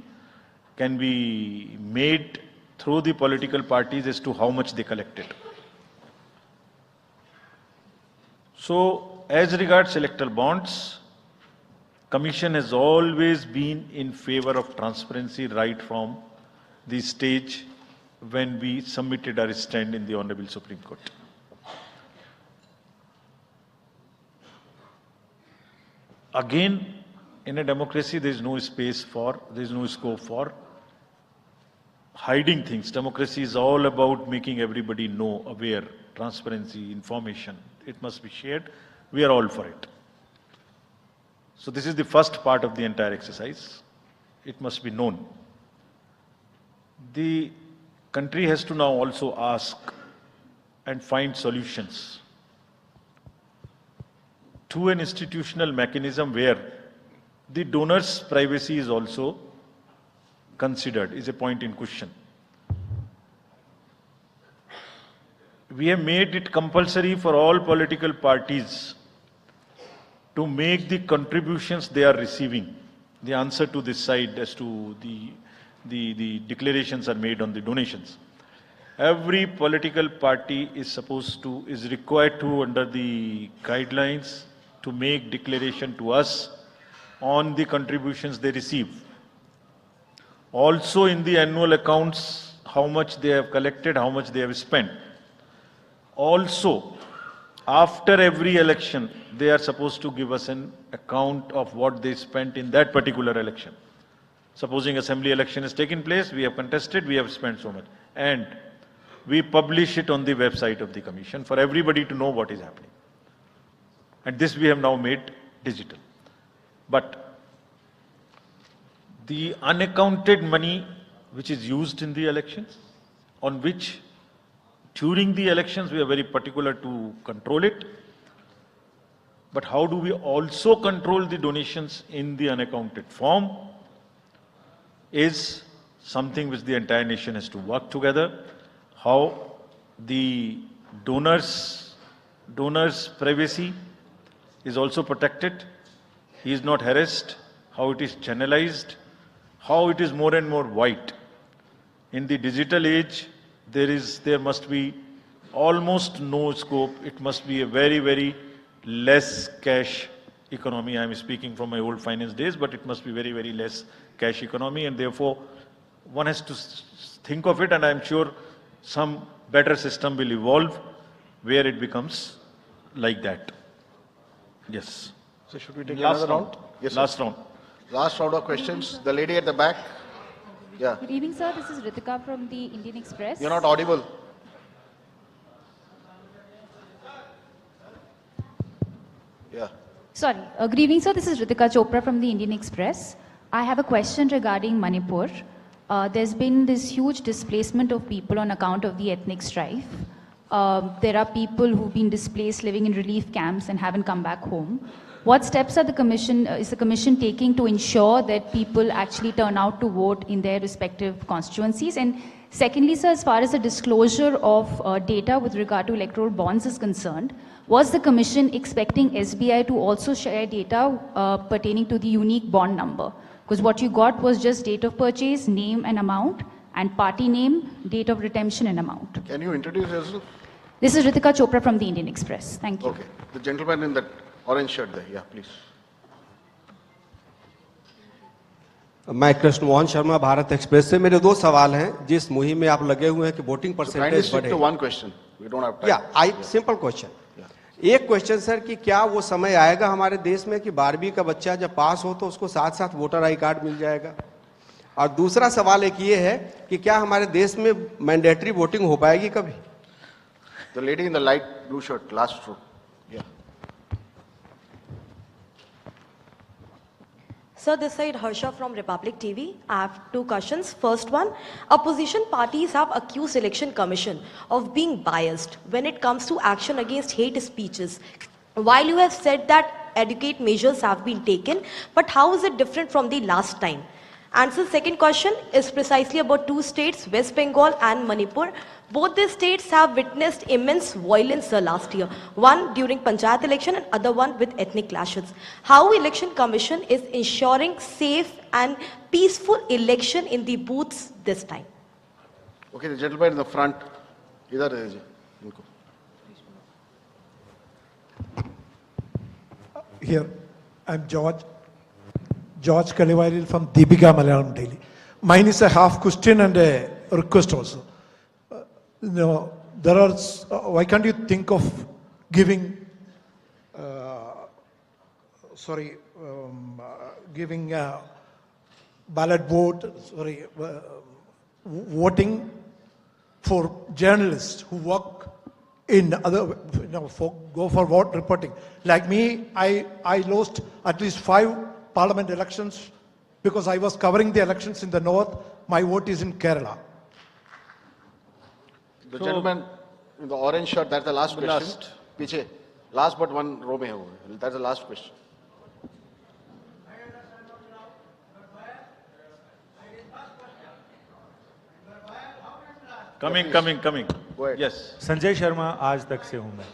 made through the political parties as to how much they collected. So as regards electoral bonds, Commission has always been in favor of transparency right from the stage when we submitted our stand in the Honorable Supreme Court. Again, in a democracy, there is no scope for hiding things. Democracy is all about making everybody know, aware, transparency, information. It must be shared. We are all for it. So this is the first part of the entire exercise. It must be known. The country has to now also ask and find solutions to an institutional mechanism where the donor's privacy is also considered, is a point in question. We have made it compulsory for all political parties to make the contributions they are receiving. The answer to this side as to the declarations are made on the donations. Every political party is required to, under the guidelines, to make declaration to us on the contributions they receive. Also in the annual accounts, how much they have collected, how much they have spent. Also, after every election, they are supposed to give us an account of what they spent in that particular election. Supposing assembly election has taken place, we have contested, we have spent so much. And we publish it on the website of the Commission for everybody to know what is happening. And this we have now made digital. But the unaccounted money which is used in the elections, on which during the elections we are very particular to control it. But how do we also control the donations in the unaccounted form is something which the entire nation has to work together. How the donor's privacy is also protected, he is not harassed, how it is channelized, how it is more and more white. In the digital age, there must be almost no scope. It must be a very, very less cash economy. I am speaking from my old finance days, but it must be very, very less cash economy, and therefore one has to think of it, and I am sure some better system will evolve where it becomes like that. Yes. So should we take Last another round? round? Yes, Last sir. round. Last round of questions. The lady at the back. Yeah. Good evening, sir. This is Ritika from the Indian Express. You're not audible. Yeah. Sorry. Good evening, sir. This is Ritika Chopra from the Indian Express. I have a question regarding Manipur. There's been this huge displacement of people on account of the ethnic strife. There are people who've been displaced living in relief camps and haven't come back home. What steps are is the commission taking to ensure that people actually turn out to vote in their respective constituencies? And secondly, sir, as far as the disclosure of data with regard to electoral bonds is concerned, was the commission expecting SBI to also share data pertaining to the unique bond number? Because what you got was just date of purchase, name and amount, and party name, date of redemption and amount. Can you introduce yourself? This is Ritika Chopra from the Indian Express. Thank you. Okay. The gentleman in that orange shirt there. Yeah, please. मैं Krishna Mohan Sharma Bharat express से मेरे दो सवाल हैं जिस मुहिम में आप लगे हुए हैं कि voting So kindly percentage stick बढ़े to one question. We don't have time. या सिंपल क्वेश्चन एक क्वेश्चन सर कि क्या वो समय आएगा हमारे देश में कि 12वीं का बच्चा जब पास हो तो उसको साथ साथ वोटर आई कार्ड मिल जाएगा और दूसरा सवाल एक ये है कि क्या हमारे देश में मैंडेटरी वोटिंग हो पाएगी कभी The lady in the light blue shirt, last row. Yeah. Sir, this side Harsha from Republic TV. I have two questions. First one, opposition parties have accused Election Commission of being biased when it comes to action against hate speeches. While you have said that adequate measures have been taken, but how is it different from the last time? And so second question is precisely about two states, West Bengal and Manipur. Both these states have witnessed immense violence last year. One during Panchayat election and other one with ethnic clashes. How Election Commission is ensuring safe and peaceful election in the booths this time? Okay, the gentleman in the front. Idhar hai ji. Inko. Here, I'm George Kalivaril from Deepika Malayalam Daily. Mine is a half question and a request also. There are, why can't you think of giving, giving a ballot vote, voting for journalists who work in other, go for vote reporting. Like me, I lost at least 5 parliament elections because I was covering the elections in the north. My vote is in Kerala. The gentleman in the orange shirt, that's the last question. Piche. Last but one row mein hai. That's the last question. Coming. Go ahead. Yes. Sanjay Sharma आज तक से हूं मैं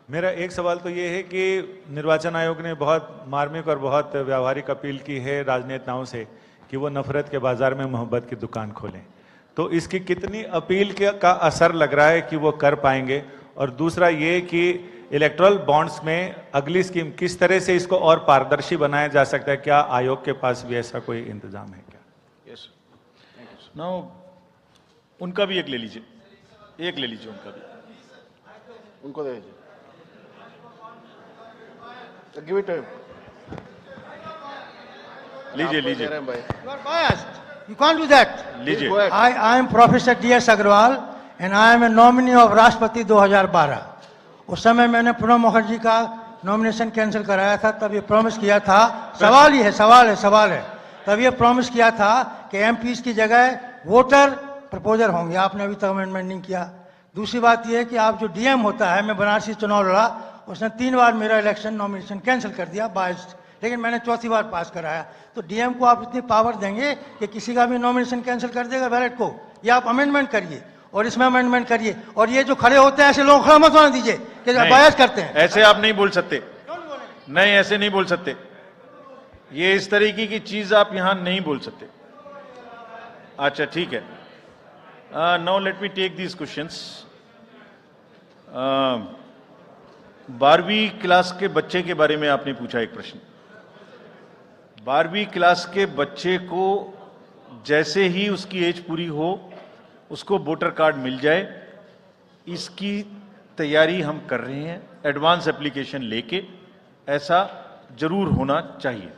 मेरा एक सवाल तो ये है कि निर्वाचन आयोग ने बहुत मार्मिक और बहुत व्यावहारिक अपील की है राजनेताओं से कि वो नफरत के बाजार में मोहब्बत की दुकान खोलें तो इसकी कितनी अपील का असर लग रहा है कि वो कर पाएंगे और दूसरा ये कि इलेक्टोरल बॉन्ड्स में अगली स्कीम किस तरह से इसको और पारदर्शी बनाया जा सकता है क्या आयोग के पास भी ऐसा कोई इंतजाम है क्या Yes. नाउ उनका भी एक ले लीजिए उनका भी उनको दे दीजिए. Give it to him. लीजिए You are biased. You can't do that. लीजिए. I am Professor D.S. Agrawal and I am a nominee of राष्ट्रपति 2012. उस समय मैंने प्रणब मुखर्जी का नॉमिनेशन कैंसिल कराया था तब ये प्रॉमिस किया था सवाल है तब ये प्रॉमिस किया था कि एमपीज की जगह वोटर प्रपोजर होंगे आपने अभी तक अमेंडमेंट नहीं किया दूसरी बात यह है कि आप जो डीएम होता है मैं बनारसी चुनाव लड़ा उसने 3 बार मेरा इलेक्शन नॉमिनेशन कैंसिल कर दिया बाइस्ड लेकिन मैंने चौथी बार पास कराया तो डीएम को आप इतनी पावर देंगे कि किसी का भी नॉमिनेशन कैंसिल कर देगा बैलेट को या आप अमेंडमेंट करिए और इसमें अमेंडमेंट करिए और ये जो खड़े होते हैं ऐसे लोग खड़ा मत होने दीजिए कि बायस करते हैं ऐसे आप नहीं बोल सकते नहीं ऐसे नहीं बोल सकते ये इस तरीके की चीज आप यहां नहीं बोल सकते अच्छा ठीक है now let me take these questions 12वीं क्लास के बच्चे के बारे में आपने पूछा एक प्रश्न। 12वीं क्लास के बच्चे को जैसे ही उसकी एज पूरी हो उसको वोटर कार्ड मिल जाए, इसकी तैयारी हम कर रहे हैं। एडवांस एप्लीकेशन लेके ऐसा जरूर होना चाहिए।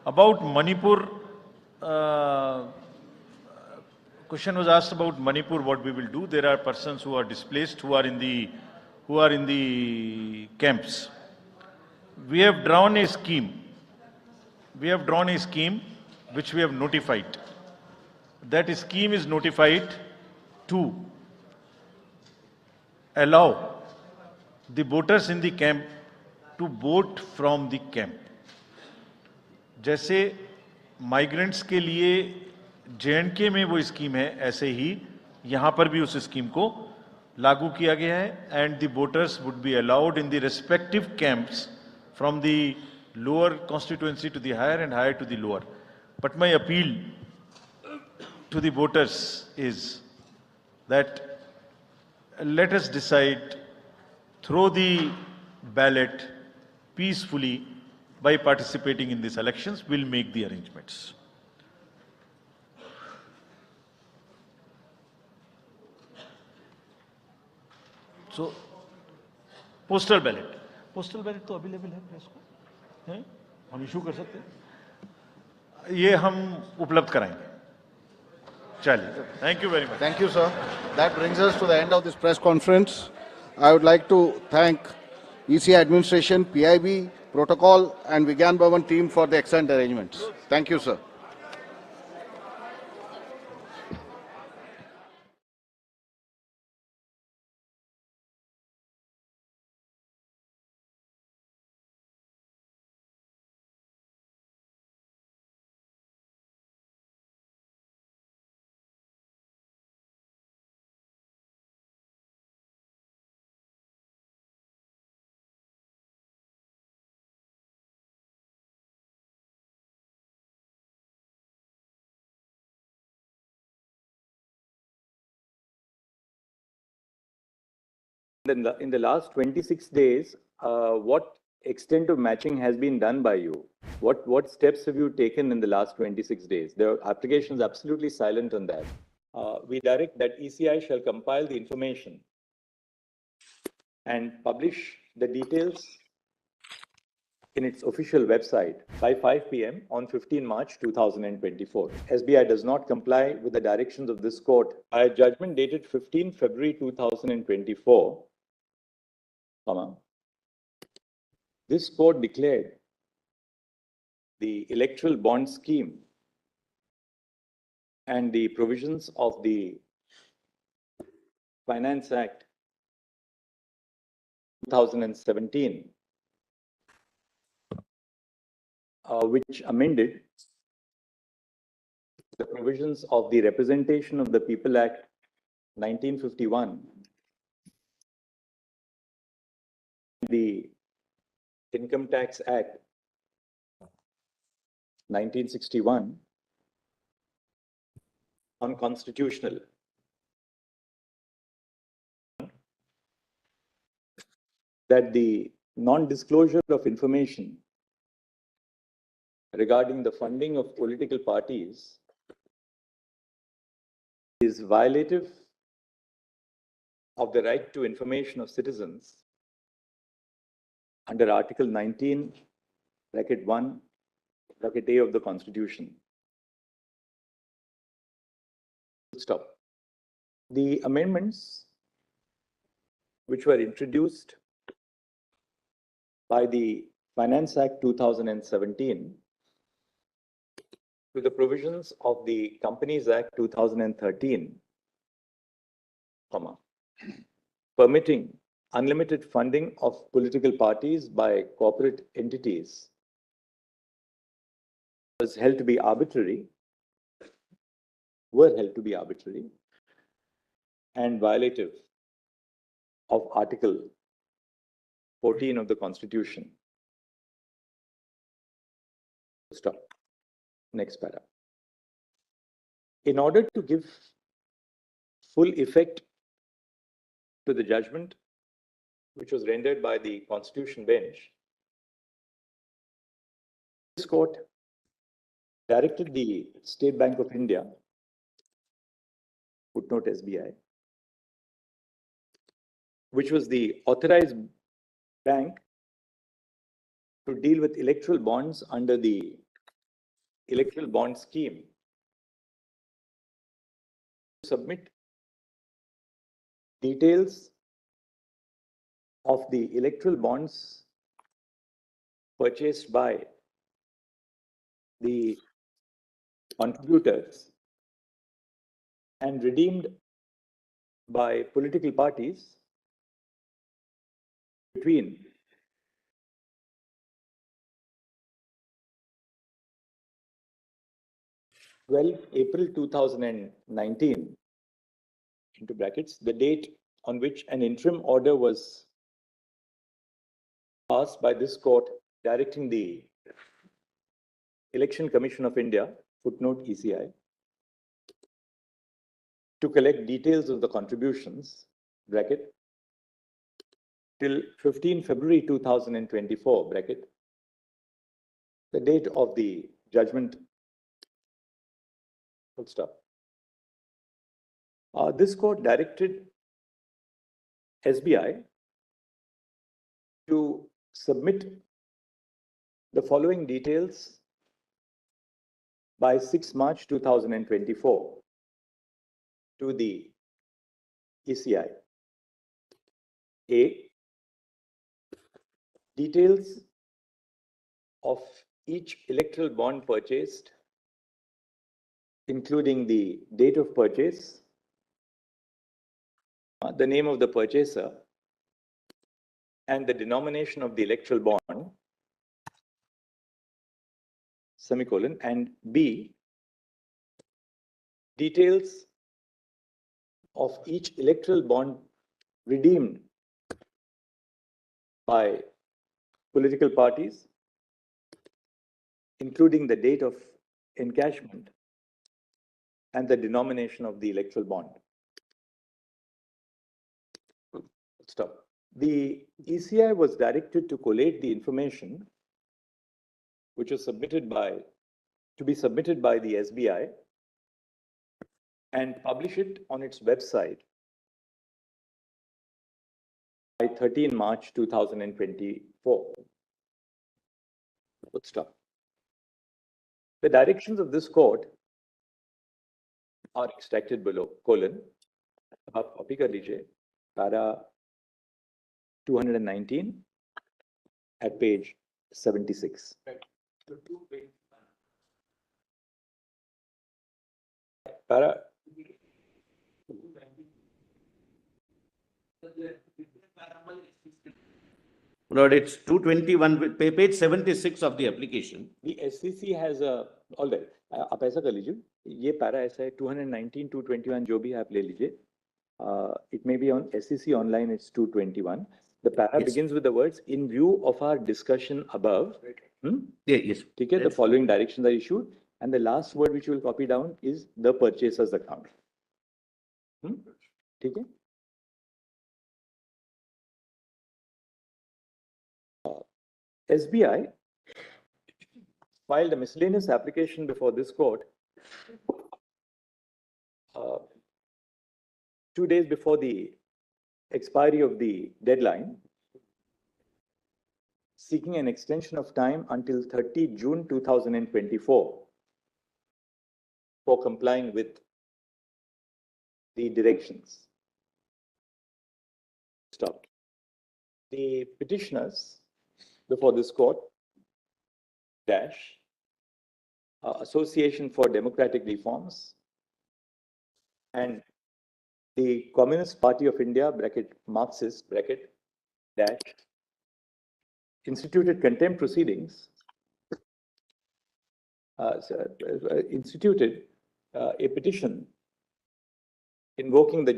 About Manipur, question was asked about Manipur, what we will do. There are persons who are displaced, who are in the camps. We have drawn a scheme. Which we have notified. That scheme is notified to allow the voters in the camp to vote from the camp. जैसे migrants के लिए JNK में वो scheme है, ऐसे ही यहां पर भी उस स्कीम को लागू किया गया है। And the voters would be allowed in the respective camps from the lower constituency to the higher and higher to the lower. But my appeal to the voters is that let us decide through the ballot peacefully by participating in these elections. We'll make the arrangements. So, postal ballot तो available है press को, हैं? हम issue कर सकते हैं, ये हम उपलब्ध कराएंगे। चलिए, thank you very much. Thank you, sir. That brings us to the end of this press conference. I would like to thank ECI administration, PIB, protocol, and Vigyan Bhavan team for the excellent arrangements. Thank you, sir. In the last 26 days, what extent of matching has been done by you? What steps have you taken in the last 26 days? The application is absolutely silent on that. We direct that ECI shall compile the information and publish the details in its official website by 5 p.m. on 15 March 2024. SBI does not comply with the directions of this court. By a judgment dated 15 February 2024, this court declared the electoral bond scheme and the provisions of the Finance Act 2017, which amended the provisions of the Representation of the People Act 1951, the Income Tax Act 1961, unconstitutional. That the non-disclosure of information regarding the funding of political parties is violative of the right to information of citizens under Article 19, bracket 1, bracket A of the Constitution. Stop. The amendments which were introduced by the Finance Act 2017 to the provisions of the Companies Act 2013, permitting unlimited funding of political parties by corporate entities, was held to be arbitrary, were held to be arbitrary and violative of Article 14 of the Constitution. Stop. Next para. In order to give full effect to the judgment which was rendered by the Constitution Bench, this court directed the State Bank of India, footnote SBI, which was the authorized bank to deal with electoral bonds under the electoral bond scheme, to submit details of the electoral bonds purchased by the contributors and redeemed by political parties between 12 April 2019, into brackets, the date on which an interim order was passed by this court directing the Election Commission of India, footnote ECI, to collect details of the contributions, bracket, till 15 February 2024, bracket, the date of the judgment, full stop. This court directed SBI to submit the following details by 6 March 2024 to the ECI. A, details of each electoral bond purchased, including the date of purchase, the name of the purchaser, and the denomination of the electoral bond, semicolon, and B, details of each electoral bond redeemed by political parties, including the date of encashment and the denomination of the electoral bond. Stop. The ECI was directed to collate the information which was to be submitted by the SBI and publish it on its website by 13 March 2024. Stop. The directions of this court are extracted below, colon, आप copy कर लीजिए, para 219 at page 76. Para Lord, it's 221, page 76 of the application. The SCC has a, all right, आप ऐसा कर लीजिए, ये para ऐसा है 219, 221 जो भी आप ले लीजिए. It may be on SCC online, it's 221. The para begins with the words, in view of our discussion above. Yes. Okay, the following directions are issued, and the last word which you will copy down is the purchaser's account. Okay. SBI filed a miscellaneous application before this court 2 days before the expiry of the deadline, seeking an extension of time until 30 June 2024 for complying with the directions. Stop. The petitioners before this court, Association for Democratic Reforms, and the Communist Party of India, bracket Marxist, bracket dash, instituted contempt proceedings, instituted a petition invoking the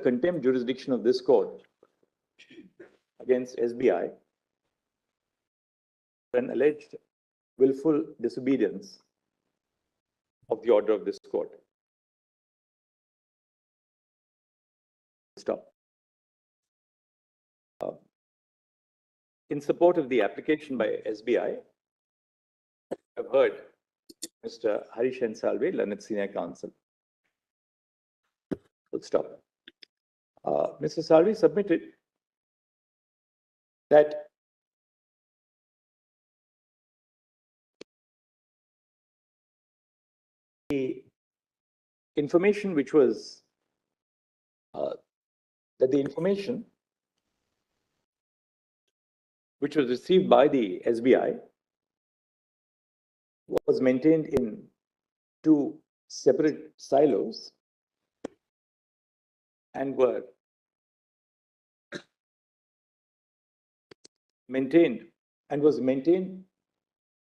contempt jurisdiction of this court against SBI for an alleged willful disobedience of the order of this court. Stop. in support of the application by SBI, I've heard Mr. Harish N. Salve, Learned Senior Counsel. Full stop. Mr. Salve submitted that the information which was which was received by the SBI was maintained in two separate silos and were maintained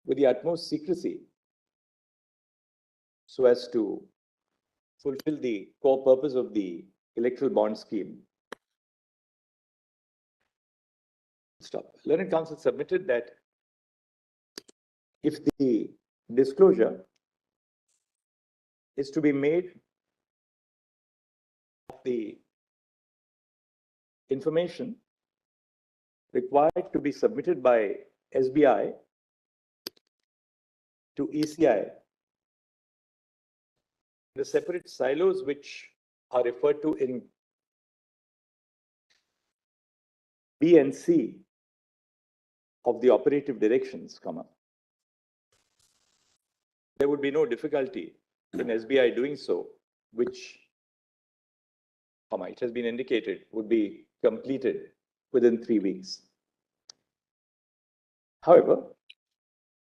with the utmost secrecy so as to fulfill the core purpose of the electoral bond scheme. Stop. Learned Counsel submitted that if the disclosure is to be made of the information required to be submitted by SBI to ECI, the separate silos which are referred to in B and C of the operative directions, there would be no difficulty in SBI doing so, which, it has been indicated, would be completed within 3 weeks. However,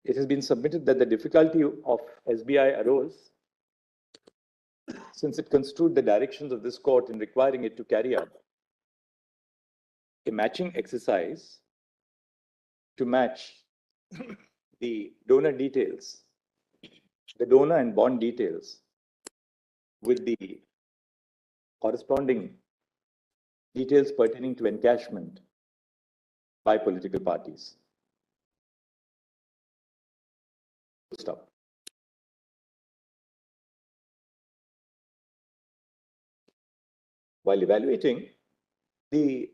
it has been submitted that the difficulty of SBI arose since it construed the directions of this court in requiring it to carry out a matching exercise to match the donor details, the donor and bond details with the corresponding details pertaining to encashment by political parties. Stop. While evaluating the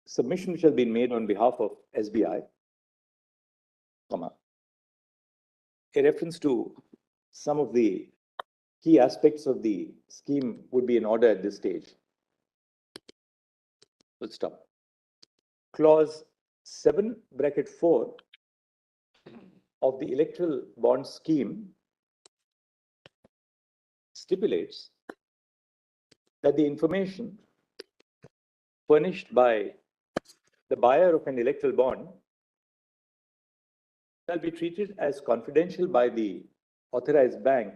submission which has been made on behalf of SBI, a reference to some of the key aspects of the scheme would be in order at this stage. Let's stop. Clause 7(4) of the electoral bond scheme stipulates that the information furnished by the buyer of an electoral bond shall be treated as confidential by the authorized bank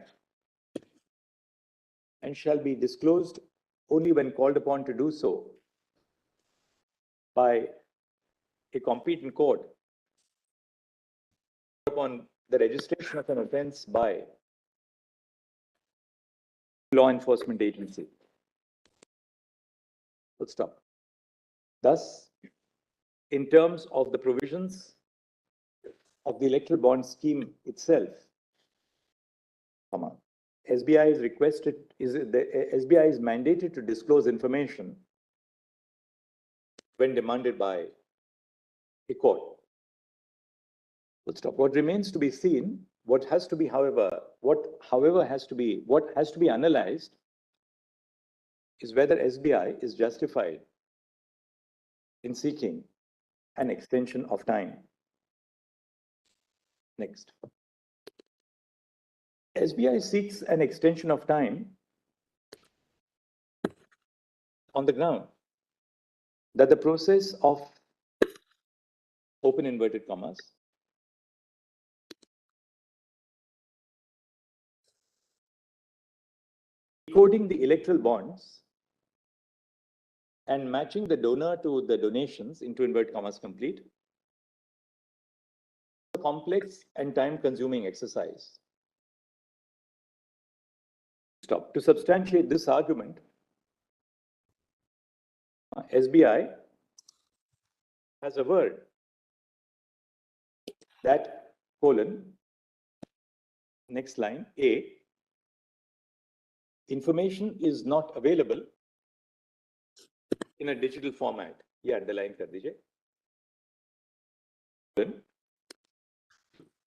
and shall be disclosed only when called upon to do so by a competent court upon the registration of an offense by law enforcement agency. Full stop. Thus, in terms of the provisions of the electoral bond scheme itself, SBI is mandated to disclose information when demanded by a court. Full stop. What remains to be seen, what has to be analyzed is whether SBI is justified in seeking an extension of time. Next. SBI seeks an extension of time on the ground that the process of open inverted commas decoding the electoral bonds and matching the donor to the donations into inverted commas complete, a complex and time-consuming exercise. Stop. To substantiate this argument, SBI has averred that next line, A, information is not available in a digital format. Yeah, the line kar dijiye.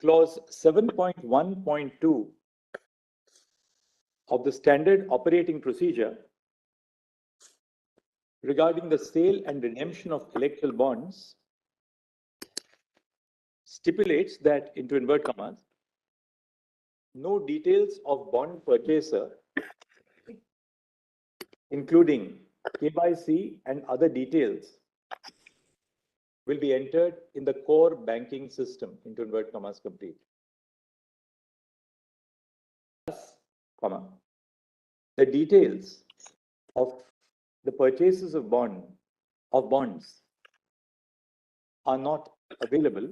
Clause 7.1.2 of the Standard Operating Procedure regarding the sale and redemption of electoral bonds stipulates that, into invert commas, no details of bond purchaser, including KYC and other details, will be entered in the core banking system, into invert commas, complete. Thus, comma, the details of the purchases of bonds are not available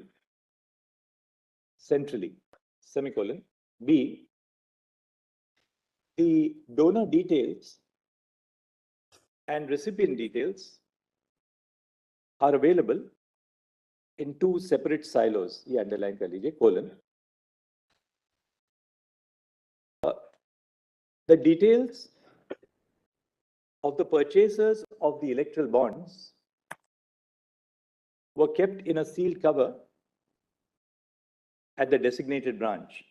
centrally, semicolon. B, the donor details and recipient details are available in two separate silos, ये underline कर लीजिए, colon. The details of the purchasers of the electoral bonds were kept in a sealed cover at the designated branch.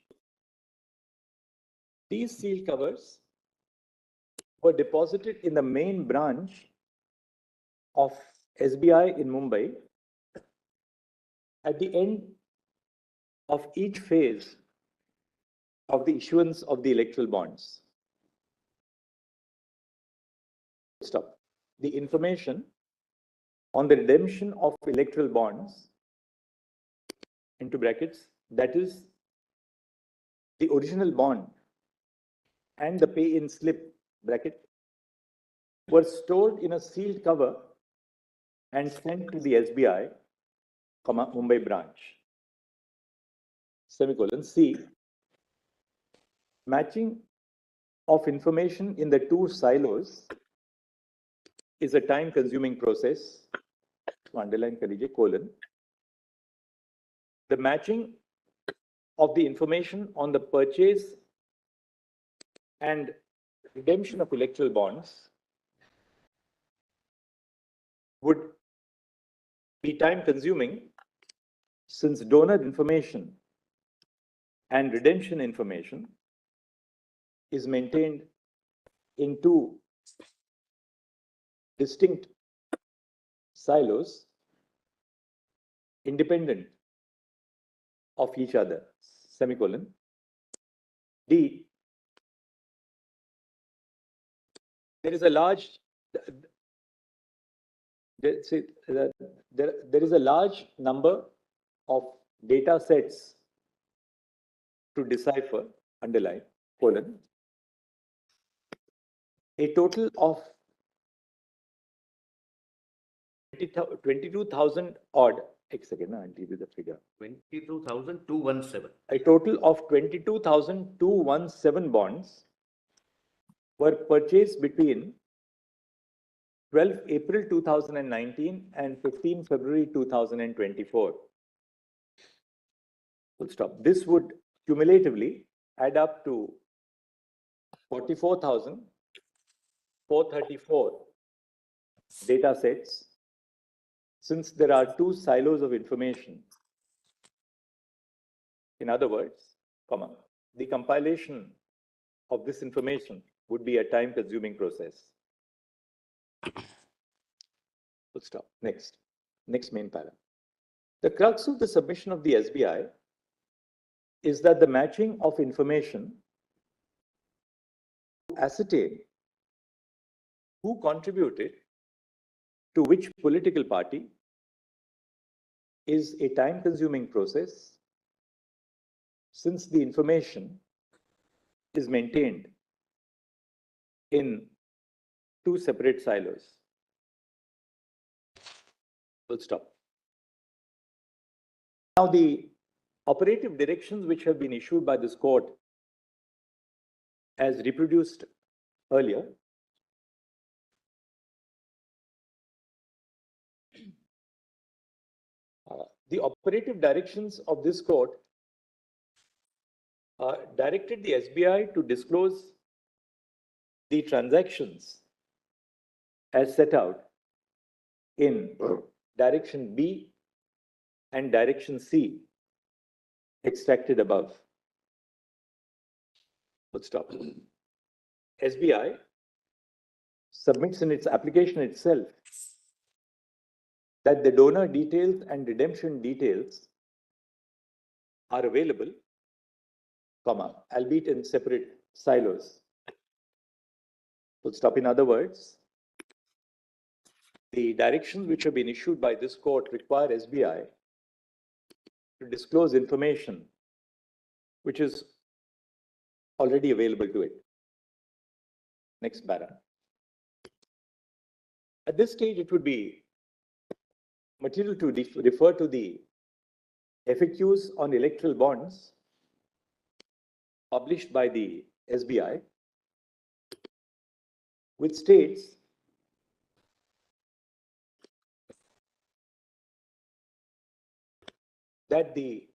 These sealed covers were deposited in the main branch of SBI in Mumbai at the end of each phase of the issuance of the electoral bonds. Stop. The information on the redemption of electoral bonds, into brackets, that is the original bond and the pay-in slip, bracket, were stored in a sealed cover and sent to the SBI, Mumbai branch. Semicolon. C, matching of information in the two silos is a time-consuming process. Underline कर लीजिए, colon. The matching of the information on the purchase and redemption of electoral bonds would be time-consuming since donor information and redemption information is maintained in two distinct silos independent of each other, semicolon. D, there is a large number of data sets to decipher, underline, colon, a total of 22,000 odd, एक second, I'll give you the figure. 22,217. A total of 22,217 bonds were purchased between 12 April 2019 and 15 February 2024. Full stop. This would cumulatively add up to 44,434 data sets, since there are two silos of information. In other words, comma, the compilation of this information would be a time-consuming process. Full stop. Next main para. The crux of the submission of the SBI is that the matching of information to ascertain who contributed to which political party is a time-consuming process, since the information is maintained in two separate silos. Full stop. Now, the operative directions which have been issued by this court, as reproduced earlier, the operative directions of this court directed the SBI to disclose the transactions as set out in direction B and Direction C extracted above. Full stop. SBI submits in its application itself that the donor details and redemption details are available, albeit in separate silos. Full stop. In other words, the directions which have been issued by this court require SBI to disclose information which is already available to it. Next para. At this stage, it would be material to refer to the FAQs on electoral bonds published by the SBI, which states that the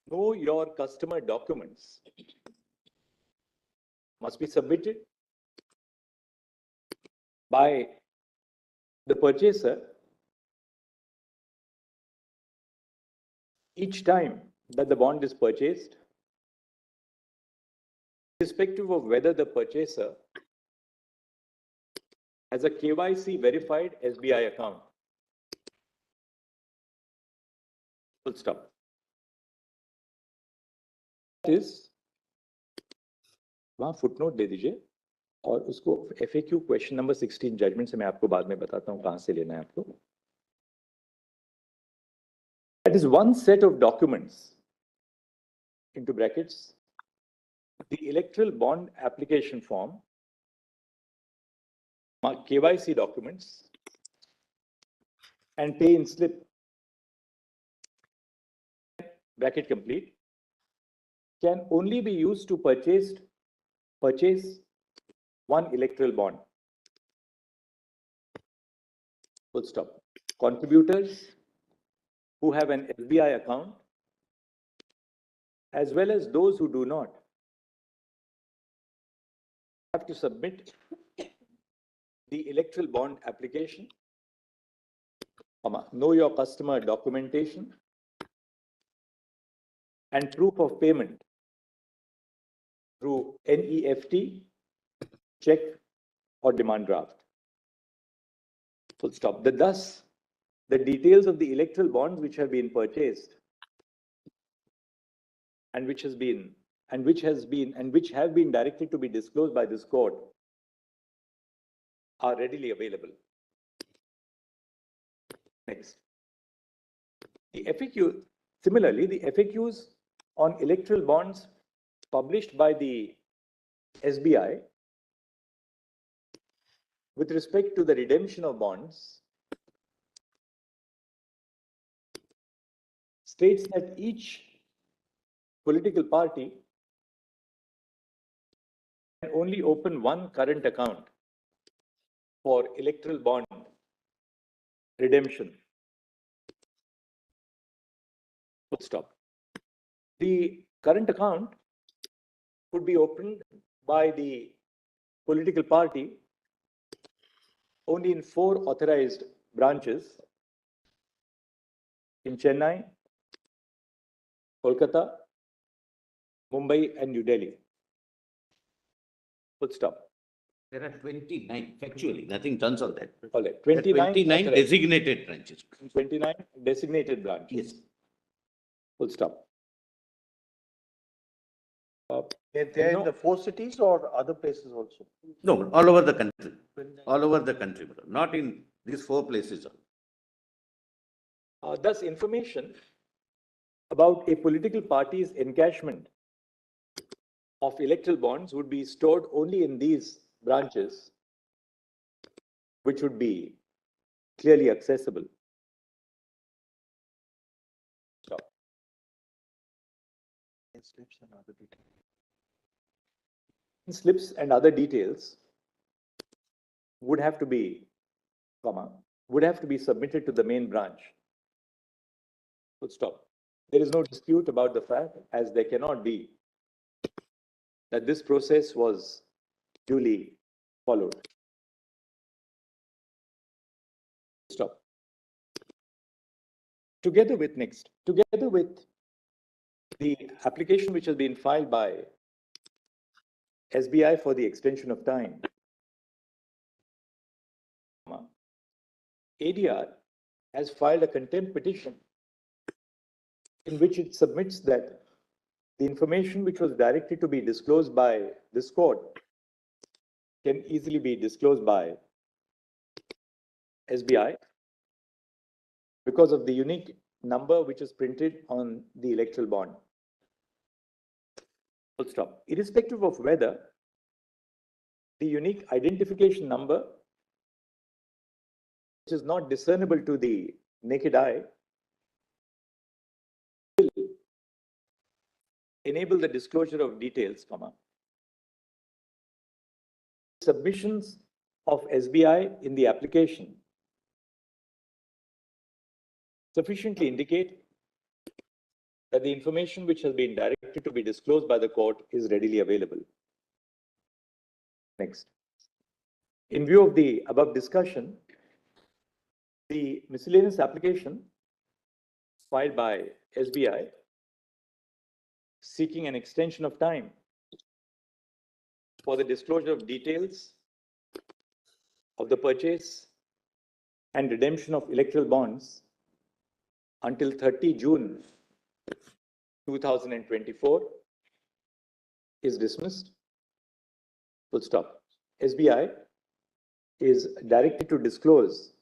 Know Your Customer documents must be submitted by the purchaser each time that the bond is purchased, irrespective of whether the purchaser has a KYC verified SBI account. Full stop. That is, वहाँ footnote दे दीजिए और उसको FAQ question number 16 judgement से मैं आपको बाद में बताता हूँ कहाँ से लेना है आपको. That is one set of documents, into brackets, the electoral bond application form, KYC documents, and pay in slip, bracket complete, can only be used to purchase one electoral bond. Full stop. Contributors who have an SBI account, as well as those who do not, have to submit the electoral bond application, Know Your Customer documentation, and proof of payment through NEFT, check, or demand draft. Full stop. Thus, the details of the electoral bonds which have been purchased and which have been directed to be disclosed by this court are readily available. Next. The FAQ, similarly, the FAQs on electoral bonds published by the SBI with respect to the redemption of bonds states that each political party can only open one current account for electoral bond redemption. Full stop. The current account could be opened by the political party only in 4 authorized branches in Chennai, Kolkata, Mumbai, and New Delhi. Full stop. There are 29, factually, nothing turns on that. All right. 29 designated branches. 29 designated branches. Yes. Full stop. They're in the 4 cities or other places also? No, all over the country. All over the country, brother. Not in these 4 places. Thus, information about a political party's encashment of electoral bonds would be stored only in these branches, which would be clearly accessible. Stop. Slips and other details would have to be, submitted to the main branch. Full stop. There is no dispute about the fact, as there cannot be, that this process was duly followed. Stop. together with the application which has been filed by SBI for the extension of time, ADR has filed a contempt petition in which it submits that the information which was directed to be disclosed by this court can easily be disclosed by SBI because of the unique number which is printed on the electoral bond. Full stop. Irrespective of whether the unique identification number, which is not discernible to the naked eye, will enable the disclosure of details, submissions of SBI in the application sufficiently indicate that the information which has been directed to be disclosed by the court is readily available. Next. In view of the above discussion, the miscellaneous application filed by SBI seeking an extension of time for the disclosure of details of the purchase and redemption of electoral bonds until 30 June 2024 is dismissed. Full stop. SBI is directed to disclose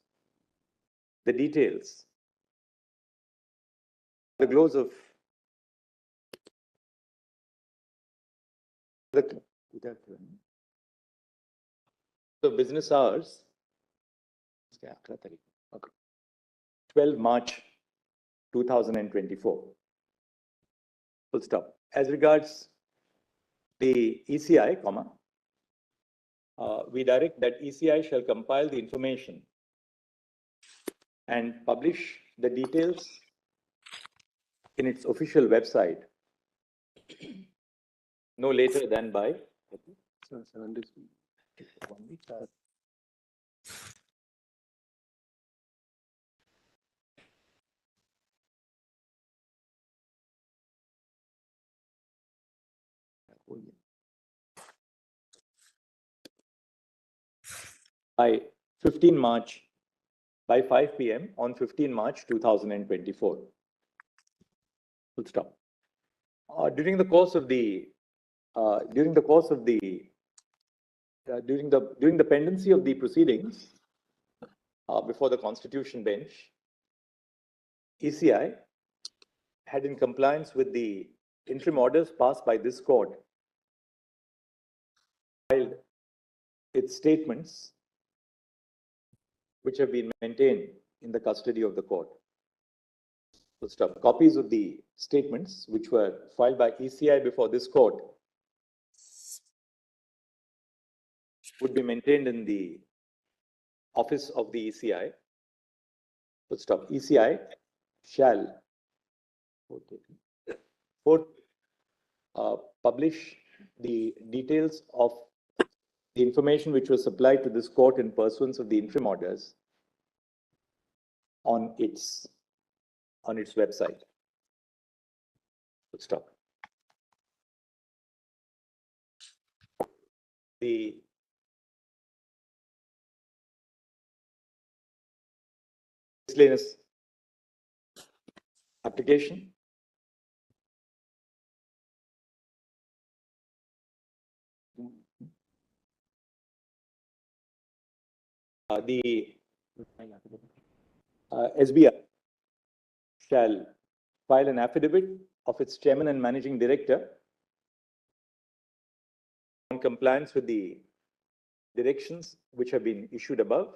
the details, the close of the business hours, 12 March 2024. Full stop. As regards the ECI, we direct that ECI shall compile the information and publish the details in its official website no later than by 7 days. 1 week. By 15 March, by 5 p.m. on 15 March 2024. Full stop. During the course of the pendency of the proceedings before the Constitution Bench, ECI had, in compliance with the interim orders passed by this court, filed its statements which have been maintained in the custody of the court. Full stop. Copies of the statements which were filed by ECI before this court would be maintained in the office of the ECI. Full stop. ECI shall publish the details of the information which was supplied to this court in pursuance of the interim orders on its website. Full stop. The miscellaneous application the SBI shall file an affidavit of its chairman and managing director on compliance with the directions which have been issued above.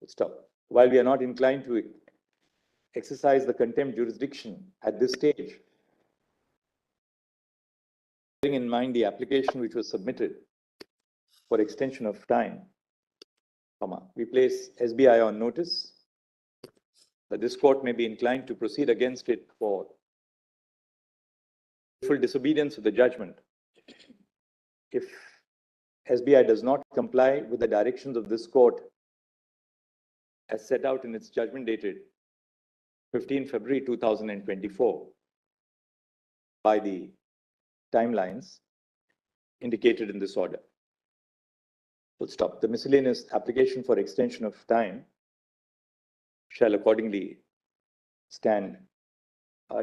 Stop. While we are not inclined to exercise the contempt jurisdiction at this stage, bearing in mind the application which was submitted for extension of time, we place SBI on notice that this court may be inclined to proceed against it for full disobedience of the judgment if SBI does not comply with the directions of this court as set out in its judgment dated 15 February 2024 by the timelines indicated in this order. Full stop. The miscellaneous application for extension of time shall accordingly stand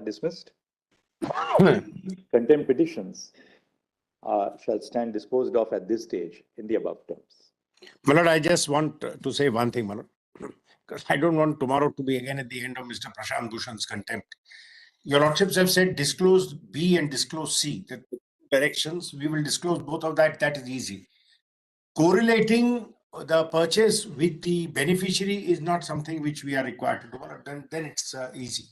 dismissed. Contempt petitions shall stand disposed of at this stage in the above terms. My Lord, I just want to say one thing, my Lord, because I don't want tomorrow to be again at the end of Mr. Prashant Bhushan's contempt. Your Lordships have said disclose B and disclose C. The directions, we will disclose both of that. That is easy. Correlating the purchase with the beneficiary is not something which we are required to do. Then it's easy.